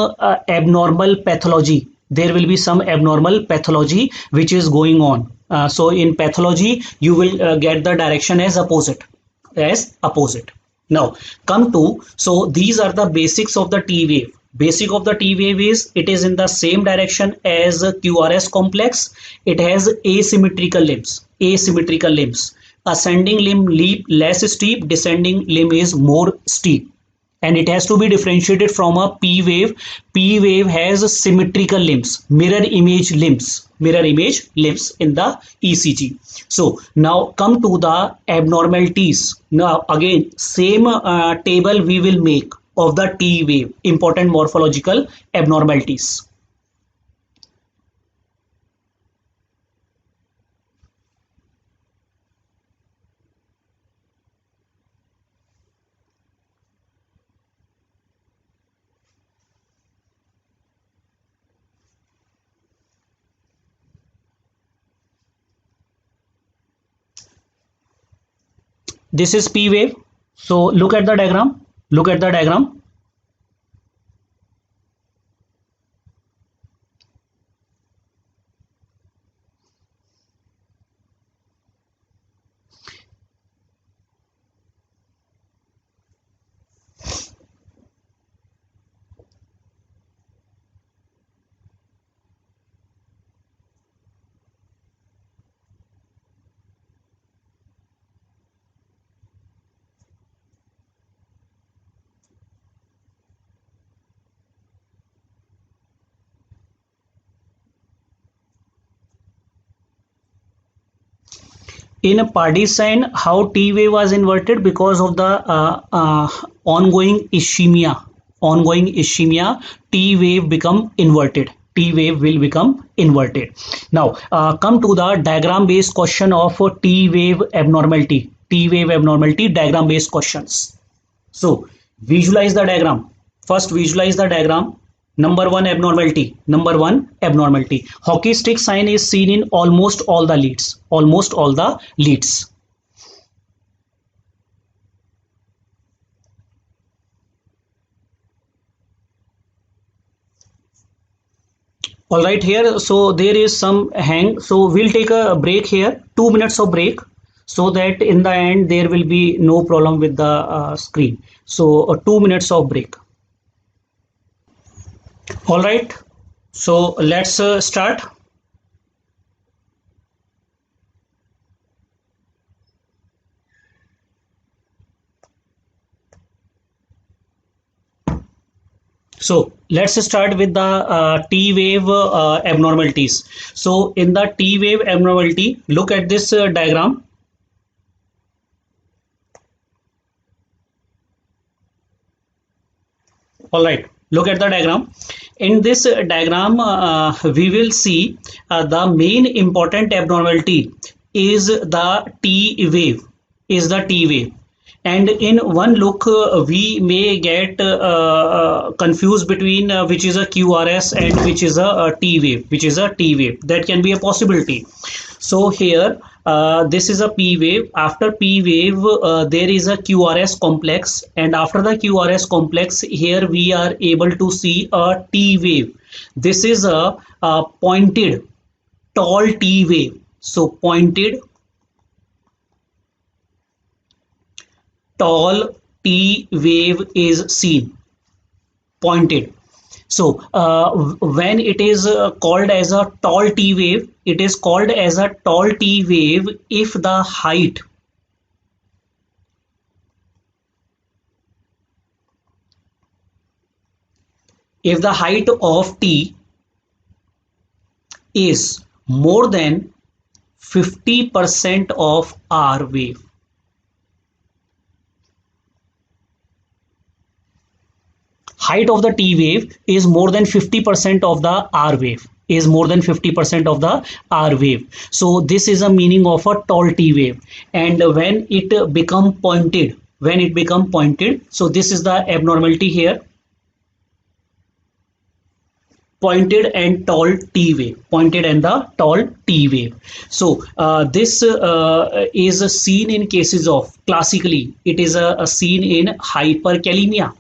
A: abnormal pathology. There will be some abnormal pathology which is going on. So in pathology, you will get the direction as opposite. As opposite. Now come to, so these are the basics of the T wave. Basic of the T wave is it is in the same direction as QRS complex. It has asymmetrical limbs. Asymmetrical limbs. Ascending limb leap less steep, descending limb is more steep. And it has to be differentiated from a P wave. P wave has symmetrical limbs, mirror image limbs in the ECG. So now come to the abnormalities. Now again, same table we will make of the T wave, important morphological abnormalities. This is P wave. So look at the diagram. Look at the diagram. In a Pardy how T wave was inverted because of the ongoing ischemia. Ongoing ischemia, T wave become inverted. T wave will become inverted. Now come to the diagram based question of T wave abnormality. T wave abnormality diagram based questions. So visualize the diagram. First visualize the diagram. Number one abnormality. Number one abnormality. Hockey stick sign is seen in almost all the leads. Almost all the leads. All right, here. So there is some hang. So we'll take a break here. 2 minutes of break, so that in the end there will be no problem with the screen. So 2 minutes of break. All right, so let's start. So let's start with the T wave abnormalities. So in the T wave abnormality, look at this diagram. All right, look at the diagram. In this diagram, we will see the main important abnormality is the T wave. Is the T wave. And in one look, we may get confused between which is a QRS and which is a T wave. Which is a T wave. That can be a possibility. So here, this is a P wave. After P wave, there is a QRS complex, and after the QRS complex, here we are able to see a T wave. This is a pointed tall T wave. So pointed tall T wave is seen. Pointed. So when it is called as a tall T wave, it is called as a tall T wave if the height of T is more than 50% of R wave. Height of the T wave is more than 50% of the R wave. Is more than 50% of the R wave. So this is a meaning of a tall T wave. And when it become pointed, so this is the abnormality here. pointed and tall T wave, pointed and the tall T wave. So this is seen in cases of, classically it is a seen in hyperkalemia.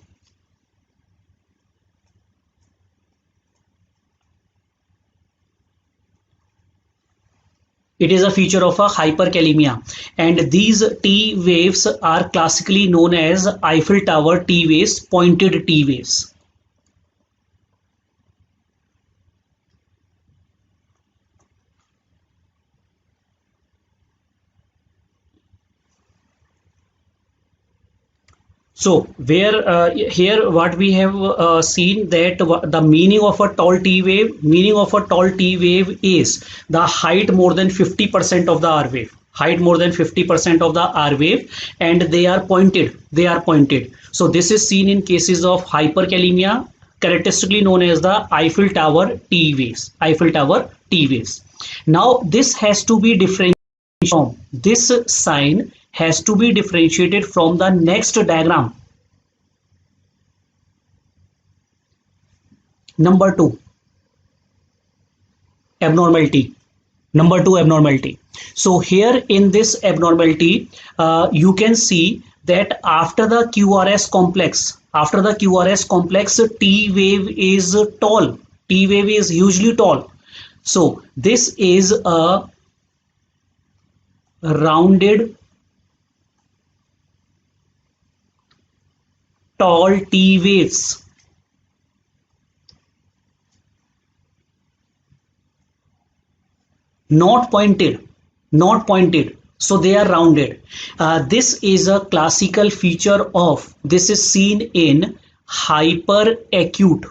A: It is a feature of a hyperkalemia, and these T waves are classically known as Eiffel Tower T waves, pointed T waves. So where here what we have seen that the meaning of a tall T wave, meaning of a tall T wave is the height more than 50% of the R wave, height more than 50% of the R wave, and they are pointed, they are pointed. So this is seen in cases of hyperkalemia, characteristically known as the Eiffel Tower T waves, Eiffel Tower T waves. Now this has to be differentiated from, this sign has to be differentiated from the next diagram. Number 2, abnormality. Number 2, abnormality. So here in this abnormality, you can see that after the QRS complex, after the QRS complex, T wave is tall. T wave is hugely tall. So this is a rounded tall T waves. Not pointed, not pointed. So they are rounded. This is a classical feature of, this is seen in hyperacute.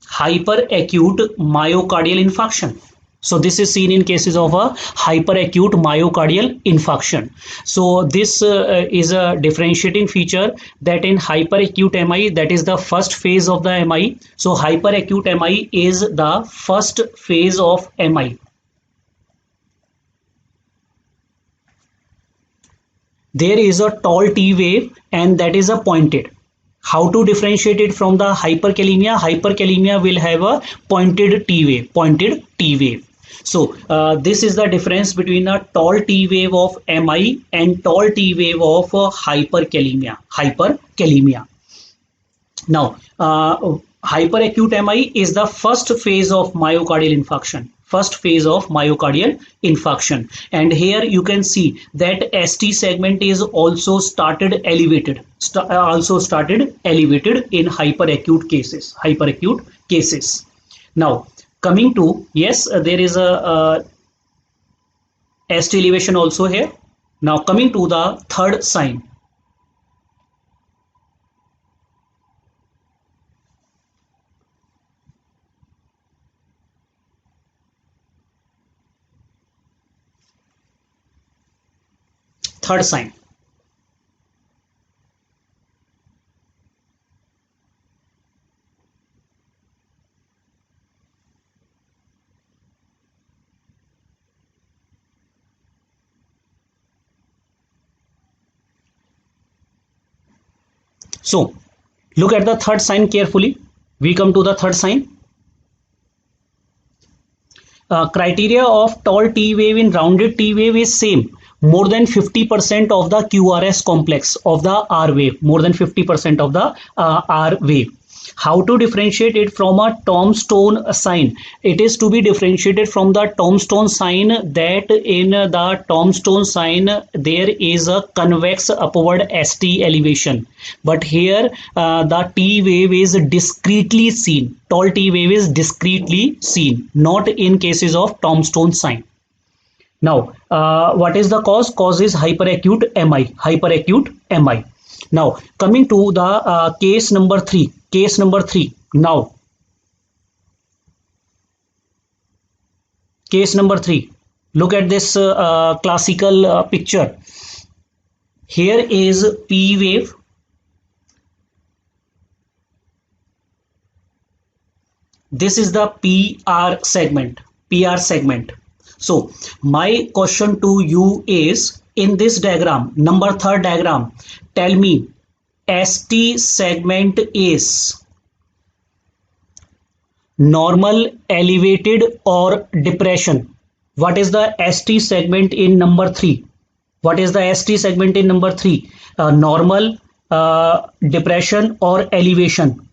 A: Hyperacute myocardial infarction. So this is seen in cases of a hyperacute myocardial infarction. So this is a differentiating feature, that in hyperacute MI, that is the first phase of the MI. So hyperacute MI is the first phase of MI. There is a tall T wave and that is a pointed. How to differentiate it from the hyperkalemia? Hyperkalemia will have a pointed T wave, pointed T wave. So this is the difference between a tall T wave of MI and tall T wave of hyperkalemia. Hyperkalemia. Now, hyperacute MI is the first phase of myocardial infarction. First phase of myocardial infarction, and here you can see that ST segment is also started elevated. Also started elevated in hyperacute cases. Hyperacute cases. Now, coming to, yes, there is a ST elevation also here. Now coming to the third sign. Third sign. So look at the third sign carefully. We come to the third sign. Criteria of tall T wave in rounded T wave is same. More than 50% of the QRS complex of the R wave. More than 50% of the R wave. How to differentiate it from a tombstone sign? It is to be differentiated from the tombstone sign, that in the tombstone sign there is a convex upward ST elevation, but here the T wave is discretely seen. Tall T wave is discretely seen, not in cases of tombstone sign. Now, what is the cause? Cause is hyperacute MI. Hyperacute MI. Now, coming to the case number 3. Case number 3. Now, case number 3. Look at this classical picture. Here is P wave. This is the PR segment. PR segment. So my question to you is, in this diagram, number third diagram, tell me ST segment is normal, elevated or depression. What is the ST segment in number 3? What is the ST segment in number 3? Normal, depression or elevation?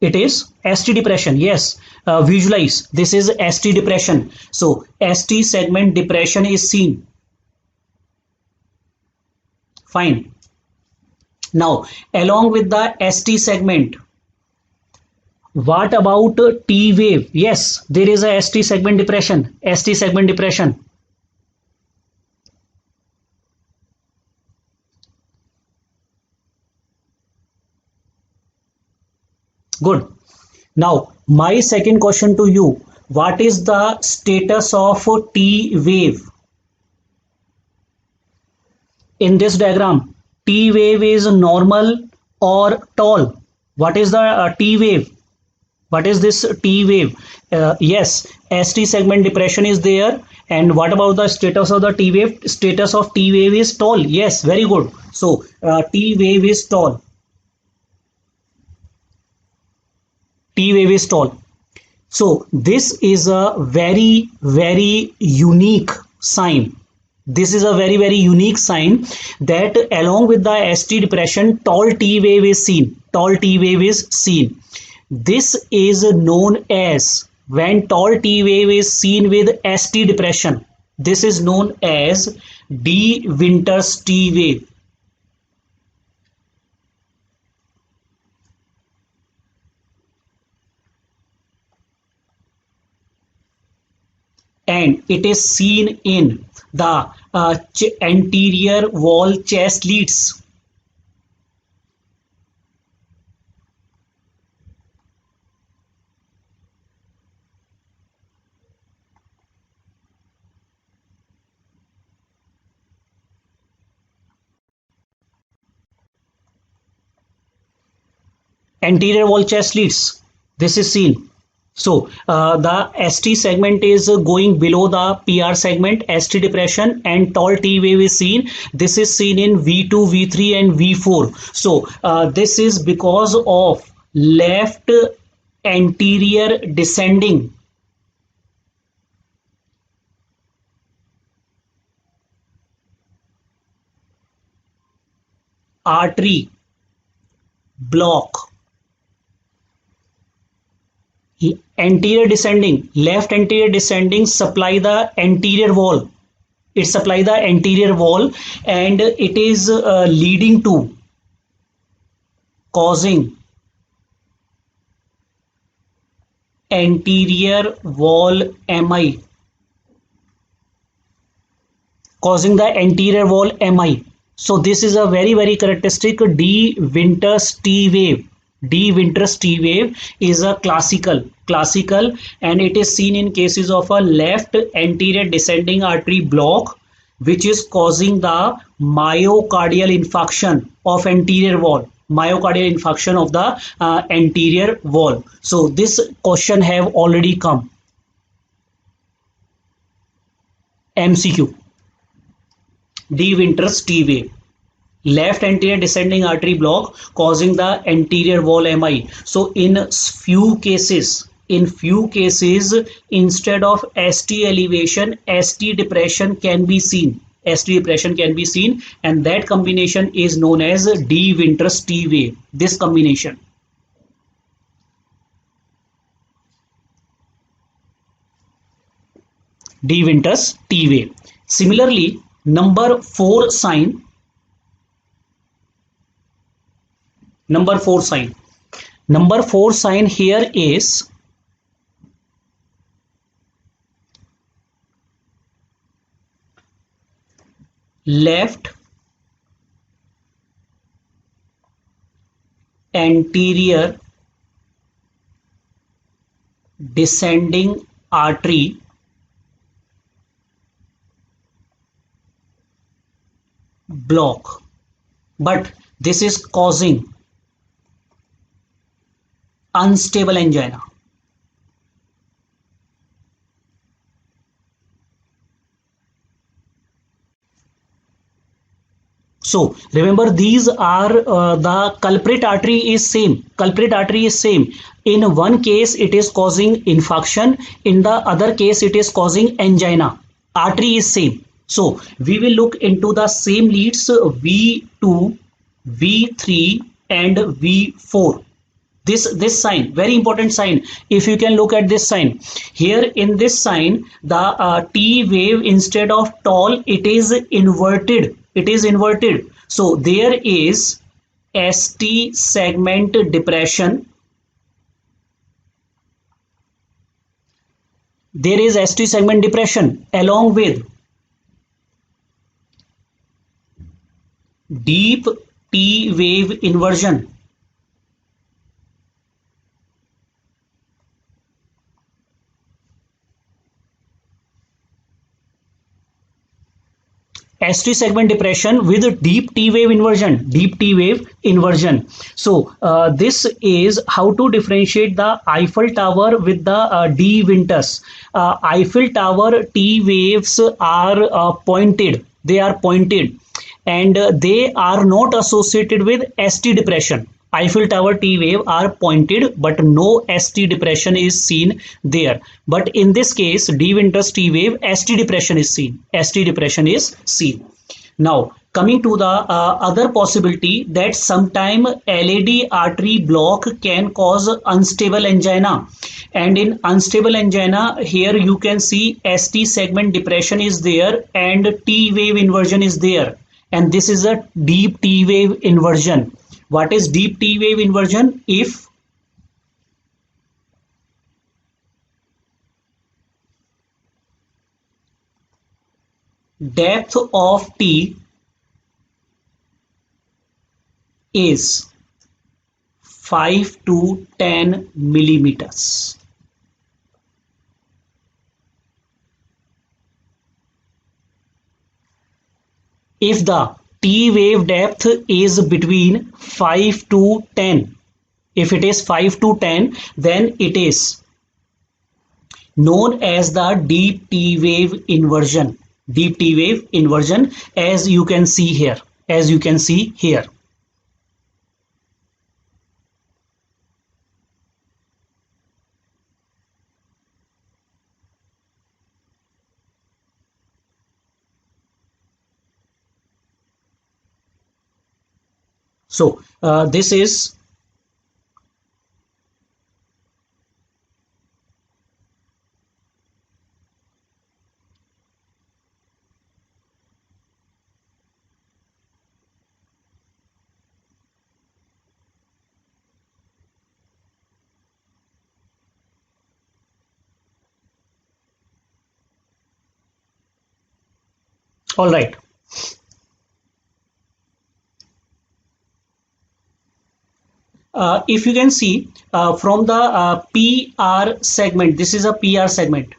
A: It is ST depression. Yes, visualize. This is ST depression. So ST segment depression is seen. Fine. Now, along with the ST segment, what about T wave? Yes, there is a ST segment depression. ST segment depression. Good. Now, my second question to you, what is the status of T wave? In this diagram, T wave is normal or tall? What is the T wave? What is this T wave? Yes, ST segment depression is there. And what about the status of the T wave? Status of T wave is tall. Yes, very good. So T wave is tall. T wave is tall. So this is a very, very unique sign. This is a very, very unique sign that along with the ST depression, tall T wave is seen. Tall T wave is seen. This is known as, when tall T wave is seen with ST depression, this is known as De Winters T wave. And it is seen in the anterior wall chest leads. Anterior wall chest leads. This is seen. So the ST segment is going below the PR segment, ST depression, and tall T wave is seen. This is seen in V2, V3 and V4. So this is because of left anterior descending artery block. Anterior descending, left anterior descending supply the anterior wall. It supply the anterior wall, and it is leading to causing anterior wall MI. Causing the anterior wall MI. So this is a very, very characteristic De Winters T wave. De Winters T wave is a classical, and it is seen in cases of a left anterior descending artery block, which is causing the myocardial infarction of anterior wall. Myocardial infarction of the anterior wall. So this question have already come. MCQ. De Winters T wave. Left anterior descending artery block causing the anterior wall MI. So in few cases, instead of ST elevation, ST depression can be seen. ST depression can be seen, and that combination is known as De Winters T wave. This combination. De Winters T wave. Similarly, number 4 sign. Number 4 sign. Number 4 sign here is left anterior descending artery block, but this is causing unstable angina. So remember, these are the culprit artery is same. Culprit artery is same. In one case, it is causing infarction. In the other case, it is causing angina. Artery is same. So we will look into the same leads V2, V3, and V4. This sign, very important sign. If you can look at this sign here, in this sign, the T wave, instead of tall, it is inverted. It is inverted. So there is ST segment depression. There is ST segment depression along with deep T wave inversion. ST segment depression with deep T wave inversion, deep T wave inversion. So this is how to differentiate the Eiffel Tower with the D Ventus. Eiffel Tower T waves are pointed. They are pointed, and they are not associated with ST depression. Eiffel Tower T wave are pointed, but no ST depression is seen there. But in this case, D Ventus T wave, ST depression is seen. ST depression is seen. Now, coming to the other possibility, that sometime LAD artery block can cause unstable angina. And in unstable angina, here you can see ST segment depression is there and T wave inversion is there. And this is a deep T wave inversion. What is deep T wave inversion? If depth of T is 5 to 10 millimeters. If the T wave depth is between 5 to 10, if it is 5 to 10, then it is known as the deep T wave inversion. Deep T wave inversion, as you can see here. As you can see here. So this is all right. If you can see from the PR segment, this is a PR segment.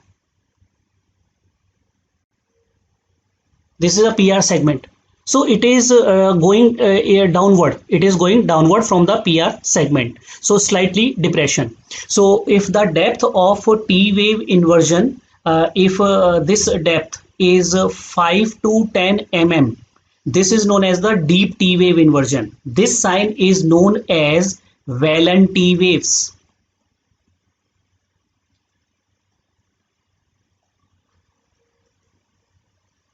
A: This is a PR segment. So it is going downward. It is going downward from the PR segment. So slightly depression. So if the depth of T wave inversion, if this depth is 5 to 10 mm, this is known as the deep T wave inversion. This sign is known as Whelan T waves.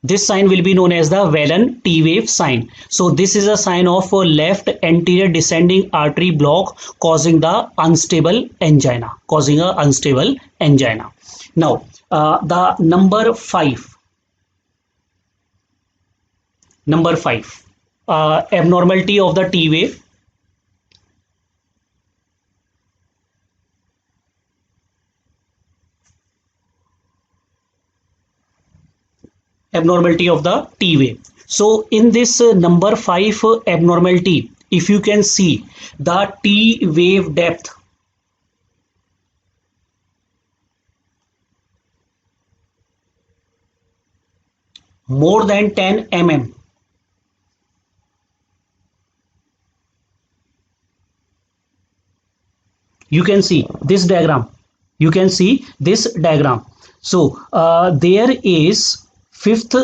A: This sign will be known as the Whelan T wave sign. So this is a sign of a left anterior descending artery block causing the unstable angina. Causing a unstable angina. Now the number 5. Number 5. Abnormality of the T wave. Abnormality of the T wave. So in this number 5 abnormality, if you can see the T wave depth more than 10 mm, You can see this diagram. You can see this diagram. So there is fifth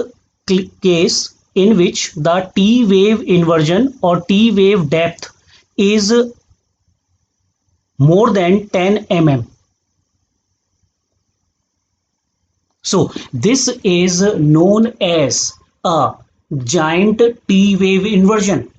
A: case in which the T wave inversion or T wave depth is more than 10 mm. So this is known as a giant T wave inversion.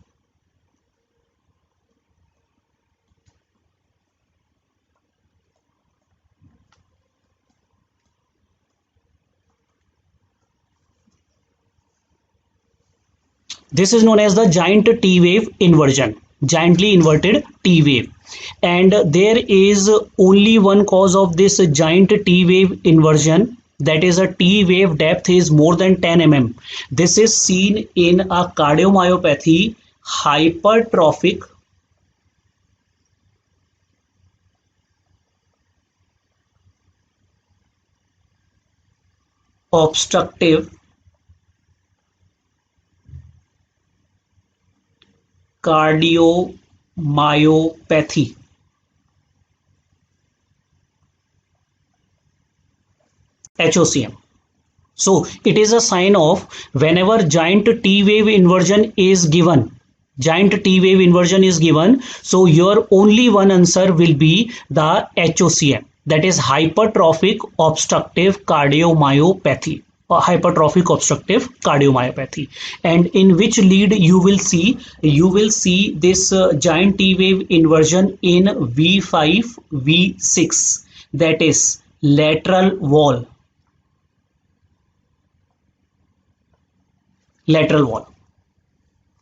A: This is known as the giant T wave inversion, giantly inverted T wave. And there is only one cause of this giant T wave inversion, that is a T wave depth is more than 10 mm. This is seen in a cardiomyopathy, hypertrophic obstructive cardiomyopathy. HOCM. So it is a sign of whenever giant T wave inversion is given, giant T wave inversion is given, so your only one answer will be the HOCM, that is hypertrophic obstructive cardiomyopathy. Hypertrophic obstructive cardiomyopathy. And in which lead you will see this giant T wave inversion in V5 V6, that is lateral wall.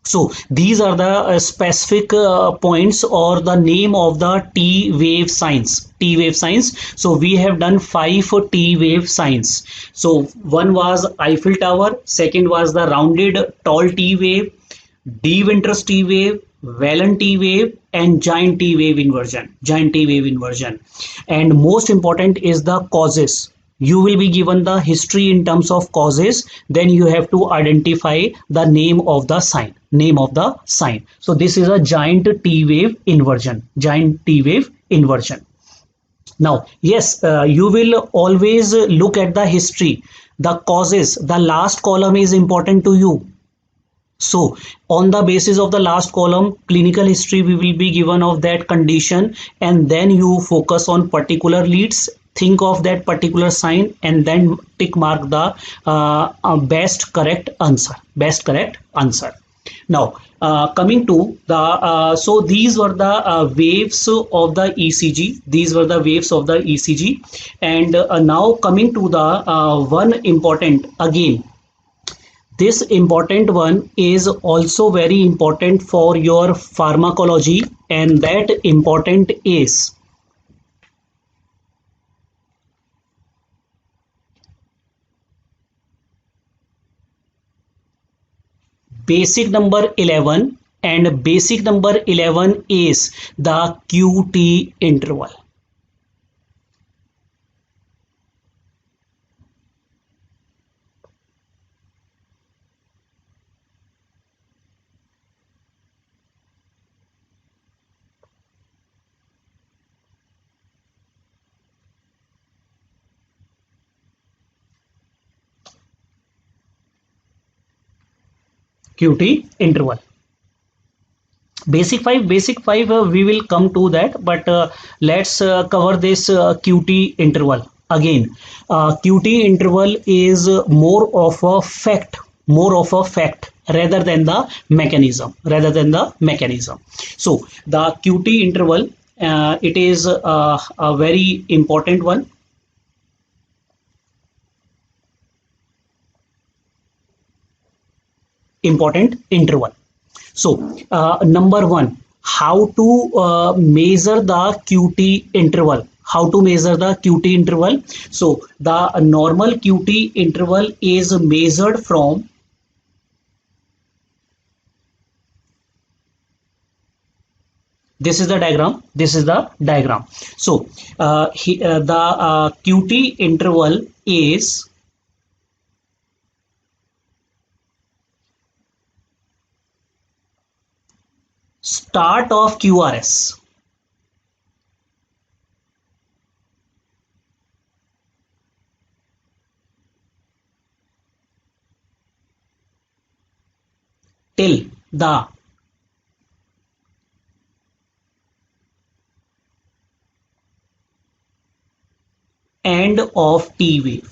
A: So these are the specific points or the name of the T wave signs. So we have done 5 T wave signs. So one was Eiffel Tower, second was the rounded tall T wave, De Winters T wave, Whelan T wave, and giant T wave inversion. And most important is the causes. You will be given the history in terms of causes, then you have to identify the name of the sign. So this is a giant T wave inversion. Now yes, you will always look at the history, the causes. The last column is important to you. So on the basis of the last column, clinical history we will be given of that condition, and then you focus on particular leads, think of that particular sign, and then tick mark the best correct answer. Now coming to the so these were the waves of the ECG. And now coming to the one important again. This important one is also very important for your pharmacology, and that important is basic number 11, and basic number 11 is the QT interval. QT interval. Basic 5 we will come to that, but let's cover this QT interval again. QT interval is more of a fact rather than the mechanism. So the QT interval, it is a very important one. Important interval. So number one, how to measure the QT interval. So the normal QT interval is measured from this is the diagram. So the QT interval is start of QRS. till the end of T wave.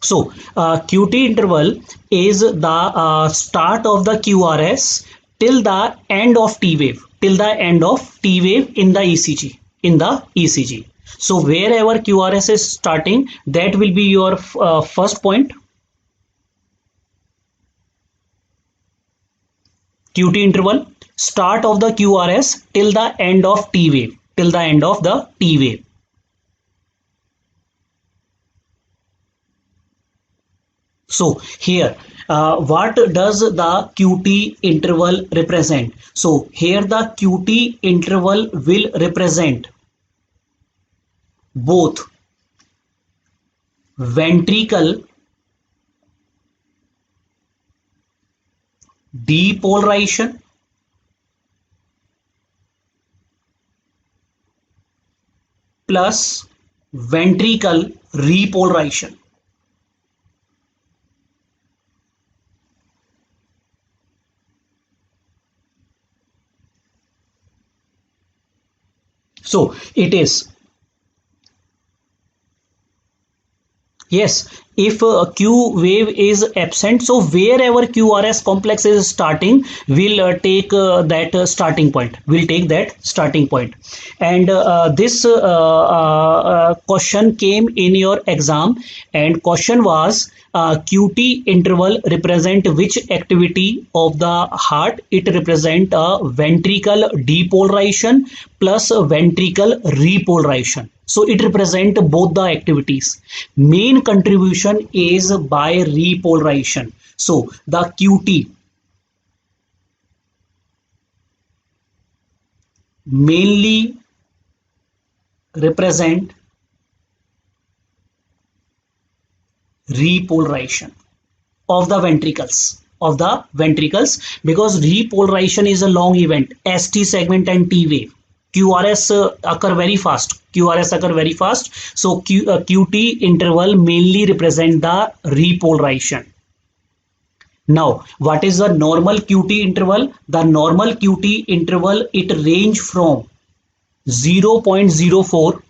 A: So QT interval is the start of the QRS till the end of T wave, till the end of T wave in the ECG, in the ECG. So wherever QRS is starting, that will be your first point. QT interval, start of the QRS till the end of T wave, till the end of the T wave. So here, what does the QT interval represent? So here the QT interval will represent both ventricle depolarization plus ventricle repolarization. So it is, yes, if Q wave is absent, so wherever QRS complex is starting, we'll take that starting point. We'll take that starting point. And this question came in your exam, and question was QT interval represent which activity of the heart? It represent a ventricle depolarization plus ventricle repolarization. So it represent both the activities. Main contribution is by repolarization. So the QT mainly represent repolarization of the ventricles because repolarization is a long event, ST segment and T wave. QRS occur very fast. So QT interval mainly represent the repolarization. Now, what is the normal QT interval? The normal QT interval, it range from 0.04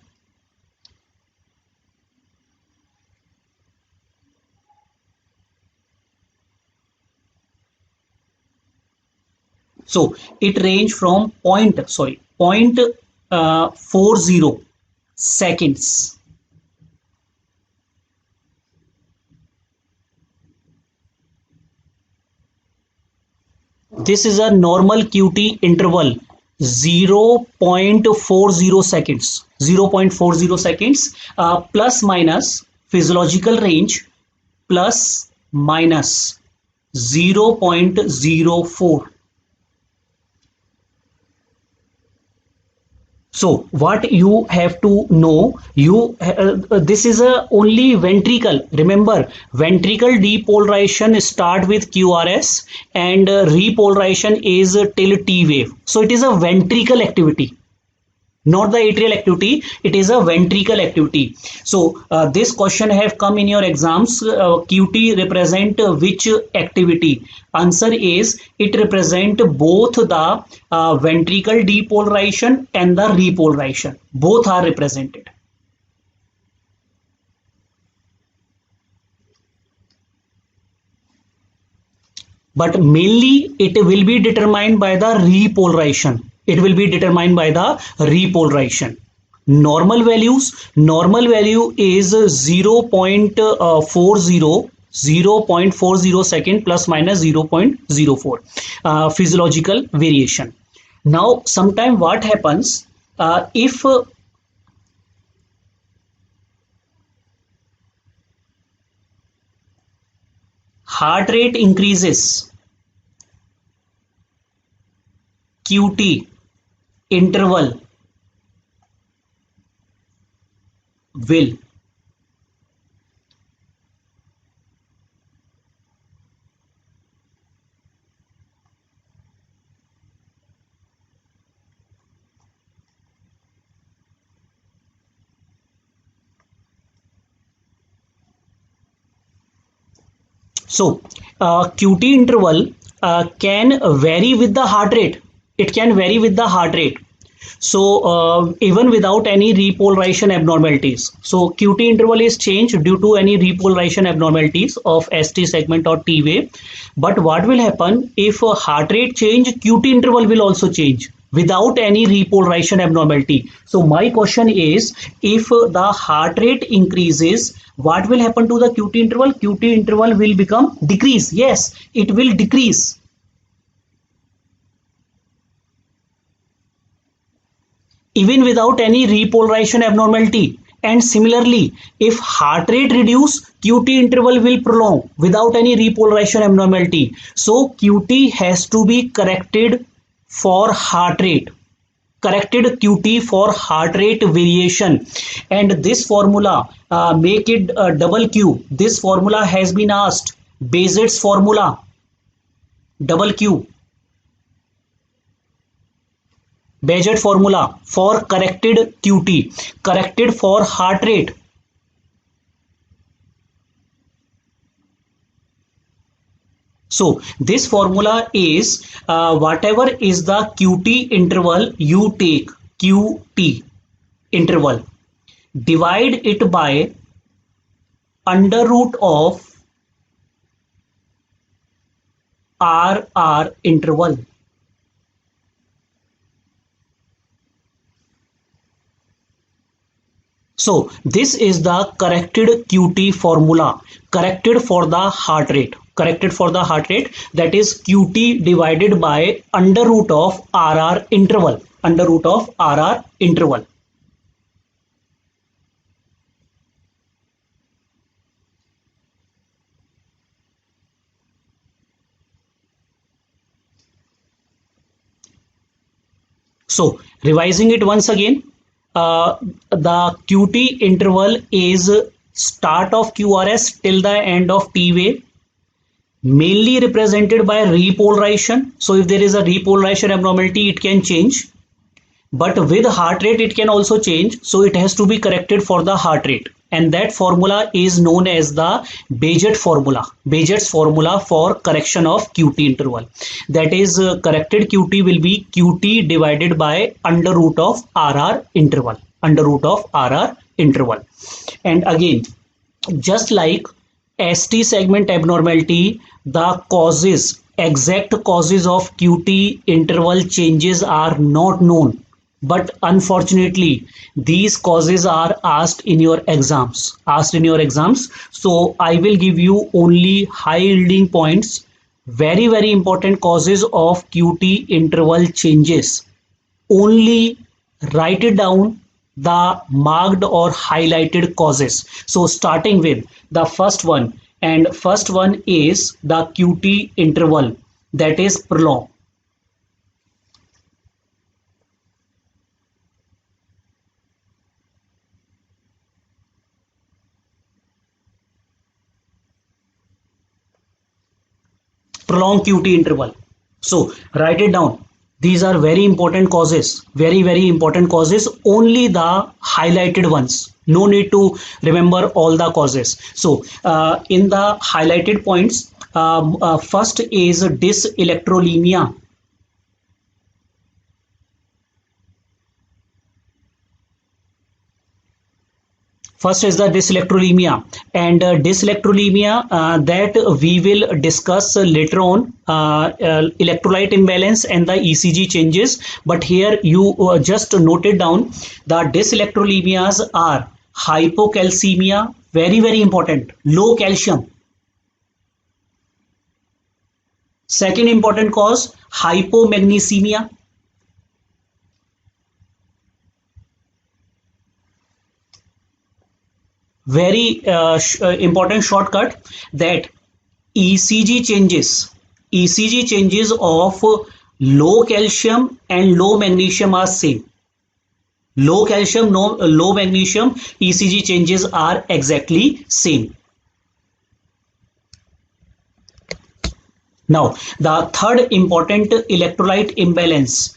A: So it range from point 40 seconds. This is a normal QT interval, 0.40 seconds, 0.40 seconds, plus minus physiological range plus minus 0.04. So what you have to know, this is a only ventricle. Remember, ventricle depolarization start with QRS and repolarization is till T wave. So it is a ventricle activity, not the atrial activity. It is a ventricle activity. So this question have come in your exams. QT represent which activity? Answer is it represent both the ventricle depolarization and the repolarization. Both are represented. But mainly it will be determined by the repolarization. It will be determined by the repolarization. Normal value is 0.40 second plus minus 0.04 physiological variation. Now sometime what happens if heart rate increases, QT interval will So QT interval can vary with the heart rate. It can vary with the heart rate. So even without any repolarization abnormalities. So QT interval is changed due to any repolarization abnormalities of ST segment or T wave. But what will happen if heart rate change, QT interval will also change without any repolarization abnormality. So my question is, if the heart rate increases, what will happen to the QT interval? QT interval will become decrease. Yes, it will decrease. Even without any repolarization abnormality. And similarly, if heart rate reduce, QT interval will prolong without any repolarization abnormality. So QT has to be corrected for heart rate. Corrected QT for heart rate variation, and this formula make it double Q. This formula has been asked, Bazet's formula, double Q. Bazet formula for corrected QT, corrected for heart rate. So this formula is whatever is the QT interval you take, QT interval, divide it by under root of RR interval. So this is the corrected QT formula, corrected for the heart rate, corrected for the heart rate, that is QT divided by under root of RR interval, under root of RR interval. So revising it once again, the QT interval is start of QRS till the end of T wave, mainly represented by repolarization. So if there is a repolarization abnormality, it can change, but with heart rate it can also change. So it has to be corrected for the heart rate, and that formula is known as the Bazet formula, Bazet's formula for correction of QT interval. That is corrected QT will be QT divided by under root of RR interval, under root of RR interval. And again, just like ST segment abnormality, the causes, exact causes of QT interval changes are not known, but unfortunately these causes are asked in your exams, so I will give you only high yielding points, very important causes of QT interval changes. Only write it down, the marked or highlighted causes. So starting with the first one, and first one is the QT interval, that is prolong. Prolonged QT interval. So write it down. These are very important causes, very important causes, only the highlighted ones. No need to remember all the causes. So in the highlighted points, first is dyselectrolemia. First is the dyselectrolemia, and dyselectrolemia that we will discuss later on, electrolyte imbalance and the ECG changes. But here you just noted down the dyselectrolemias are hypocalcemia, very important, low calcium. Second important cause, hypomagnesemia. Very important shortcut, that ECG changes of low calcium and low magnesium are same. Low calcium, low magnesium, ECG changes are exactly same. Now the third important electrolyte imbalance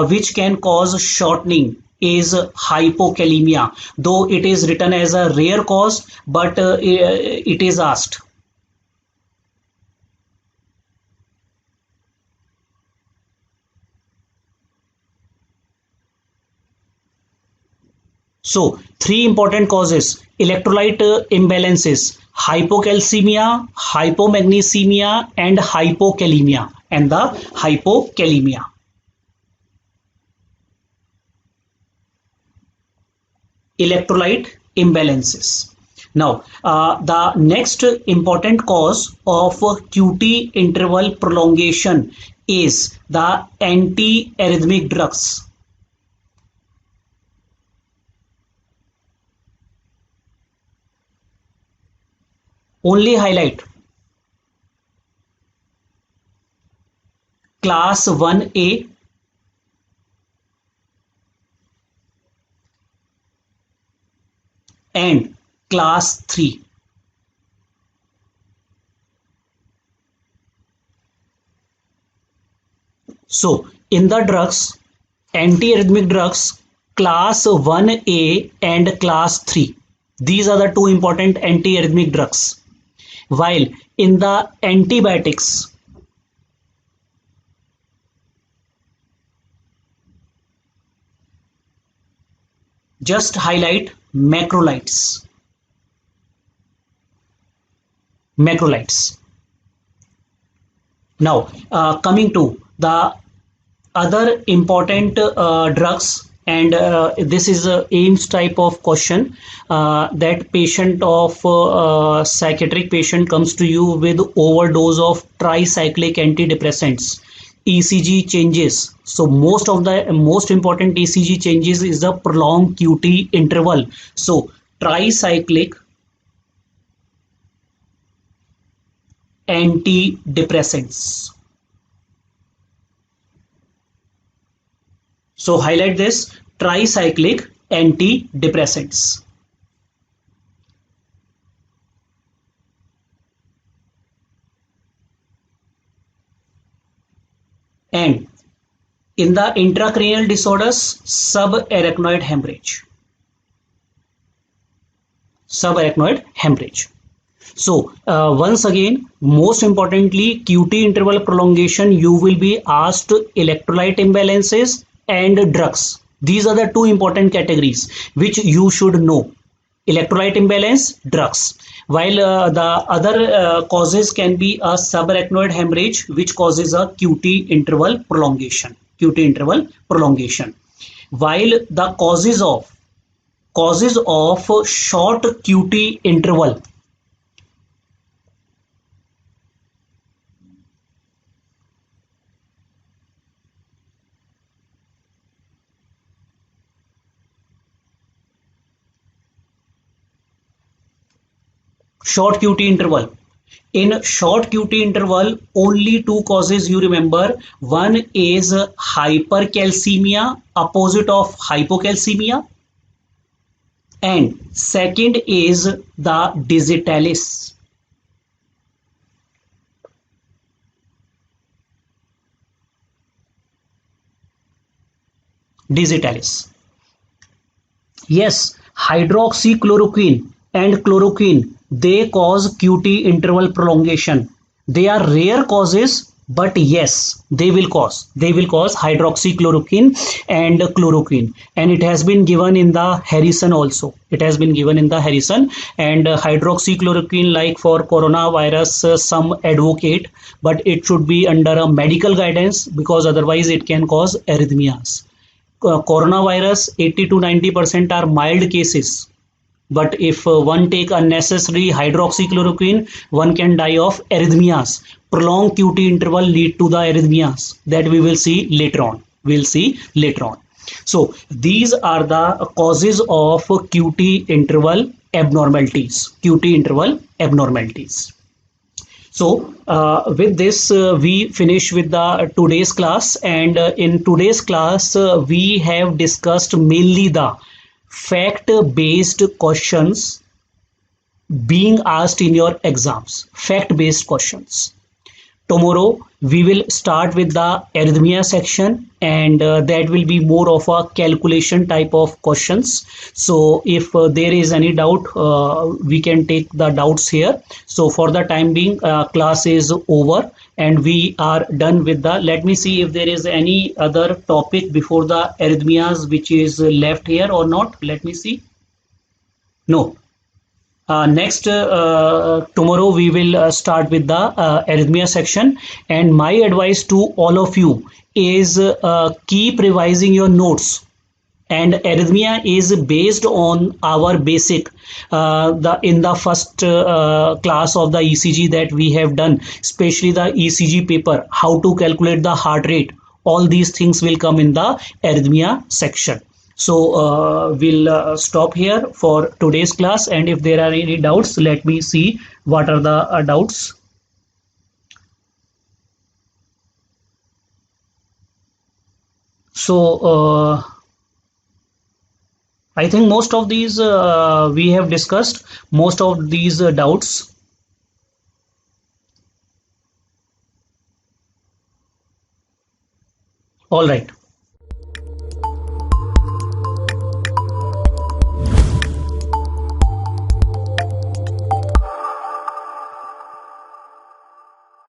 A: which can cause shortening is hypokalemia, though it is written as a rare cause, but it is asked. So three important causes: electrolyte imbalances, hypocalcemia, hypomagnesemia, and hypokalemia, and the hypokalemia. Electrolyte imbalances. Now, the next important cause of QT interval prolongation is the antiarrhythmic drugs. Only highlight class 1A and class 3. So in the drugs, antiarrhythmic drugs class 1A and class 3, these are the two important antiarrhythmic drugs. While in the antibiotics, just highlight macrolides. Now, coming to the other important drugs, and this is a AIMS type of question, that patient of psychiatric patient comes to you with overdose of tricyclic antidepressants. ECG changes. So most important ECG changes is the prolonged QT interval. So tricyclic antidepressants. So highlight this: tricyclic antidepressants. And in the intracranial disorders, subarachnoid hemorrhage. So once again, most importantly, QT interval prolongation, you will be asked electrolyte imbalances and drugs. These are the two important categories which you should know: electrolyte imbalance, drugs. While the other causes can be a subarachnoid hemorrhage, which causes a QT interval prolongation. While the causes of short QT interval, in short QT interval, only two causes you remember. One is hypercalcemia, opposite of hypocalcemia, and second is the digitalis. Yes, hydroxychloroquine and chloroquine, they cause QT interval prolongation. They are rare causes, but yes, they will cause hydroxychloroquine and chloroquine, and it has been given in the Harrison also. And hydroxychloroquine, like for coronavirus, some advocate, but it should be under a medical guidance, because otherwise it can cause arrhythmias. Coronavirus, 80 to 90% are mild cases, but if one take unnecessary hydroxychloroquine, one can die of arrhythmias. Prolonged QT interval lead to the arrhythmias, that we will see later on. So these are the causes of QT interval abnormalities. So with this, we finish with the today's class, and in today's class we have discussed mainly the fact-based questions being asked in your exams. Fact-based questions. Tomorrow we will start with the arrhythmia section, and that will be more of a calculation type of questions. So if there is any doubt, we can take the doubts here. So for the time being, class is over and we are done with the, let me see if there is any other topic before the arrhythmias which is left here or not. Let me see. No. Next, tomorrow we will start with the arrhythmia section, and my advice to all of you is keep revising your notes. And arrhythmia is based on our basic, the in the first class of the ECG that we have done, especially the ECG paper, how to calculate the heart rate. All these things will come in the arrhythmia section. So we'll stop here for today's class, and if there are any doubts, let me see what are the doubts. So I think most of these we have discussed most of these doubts. All right.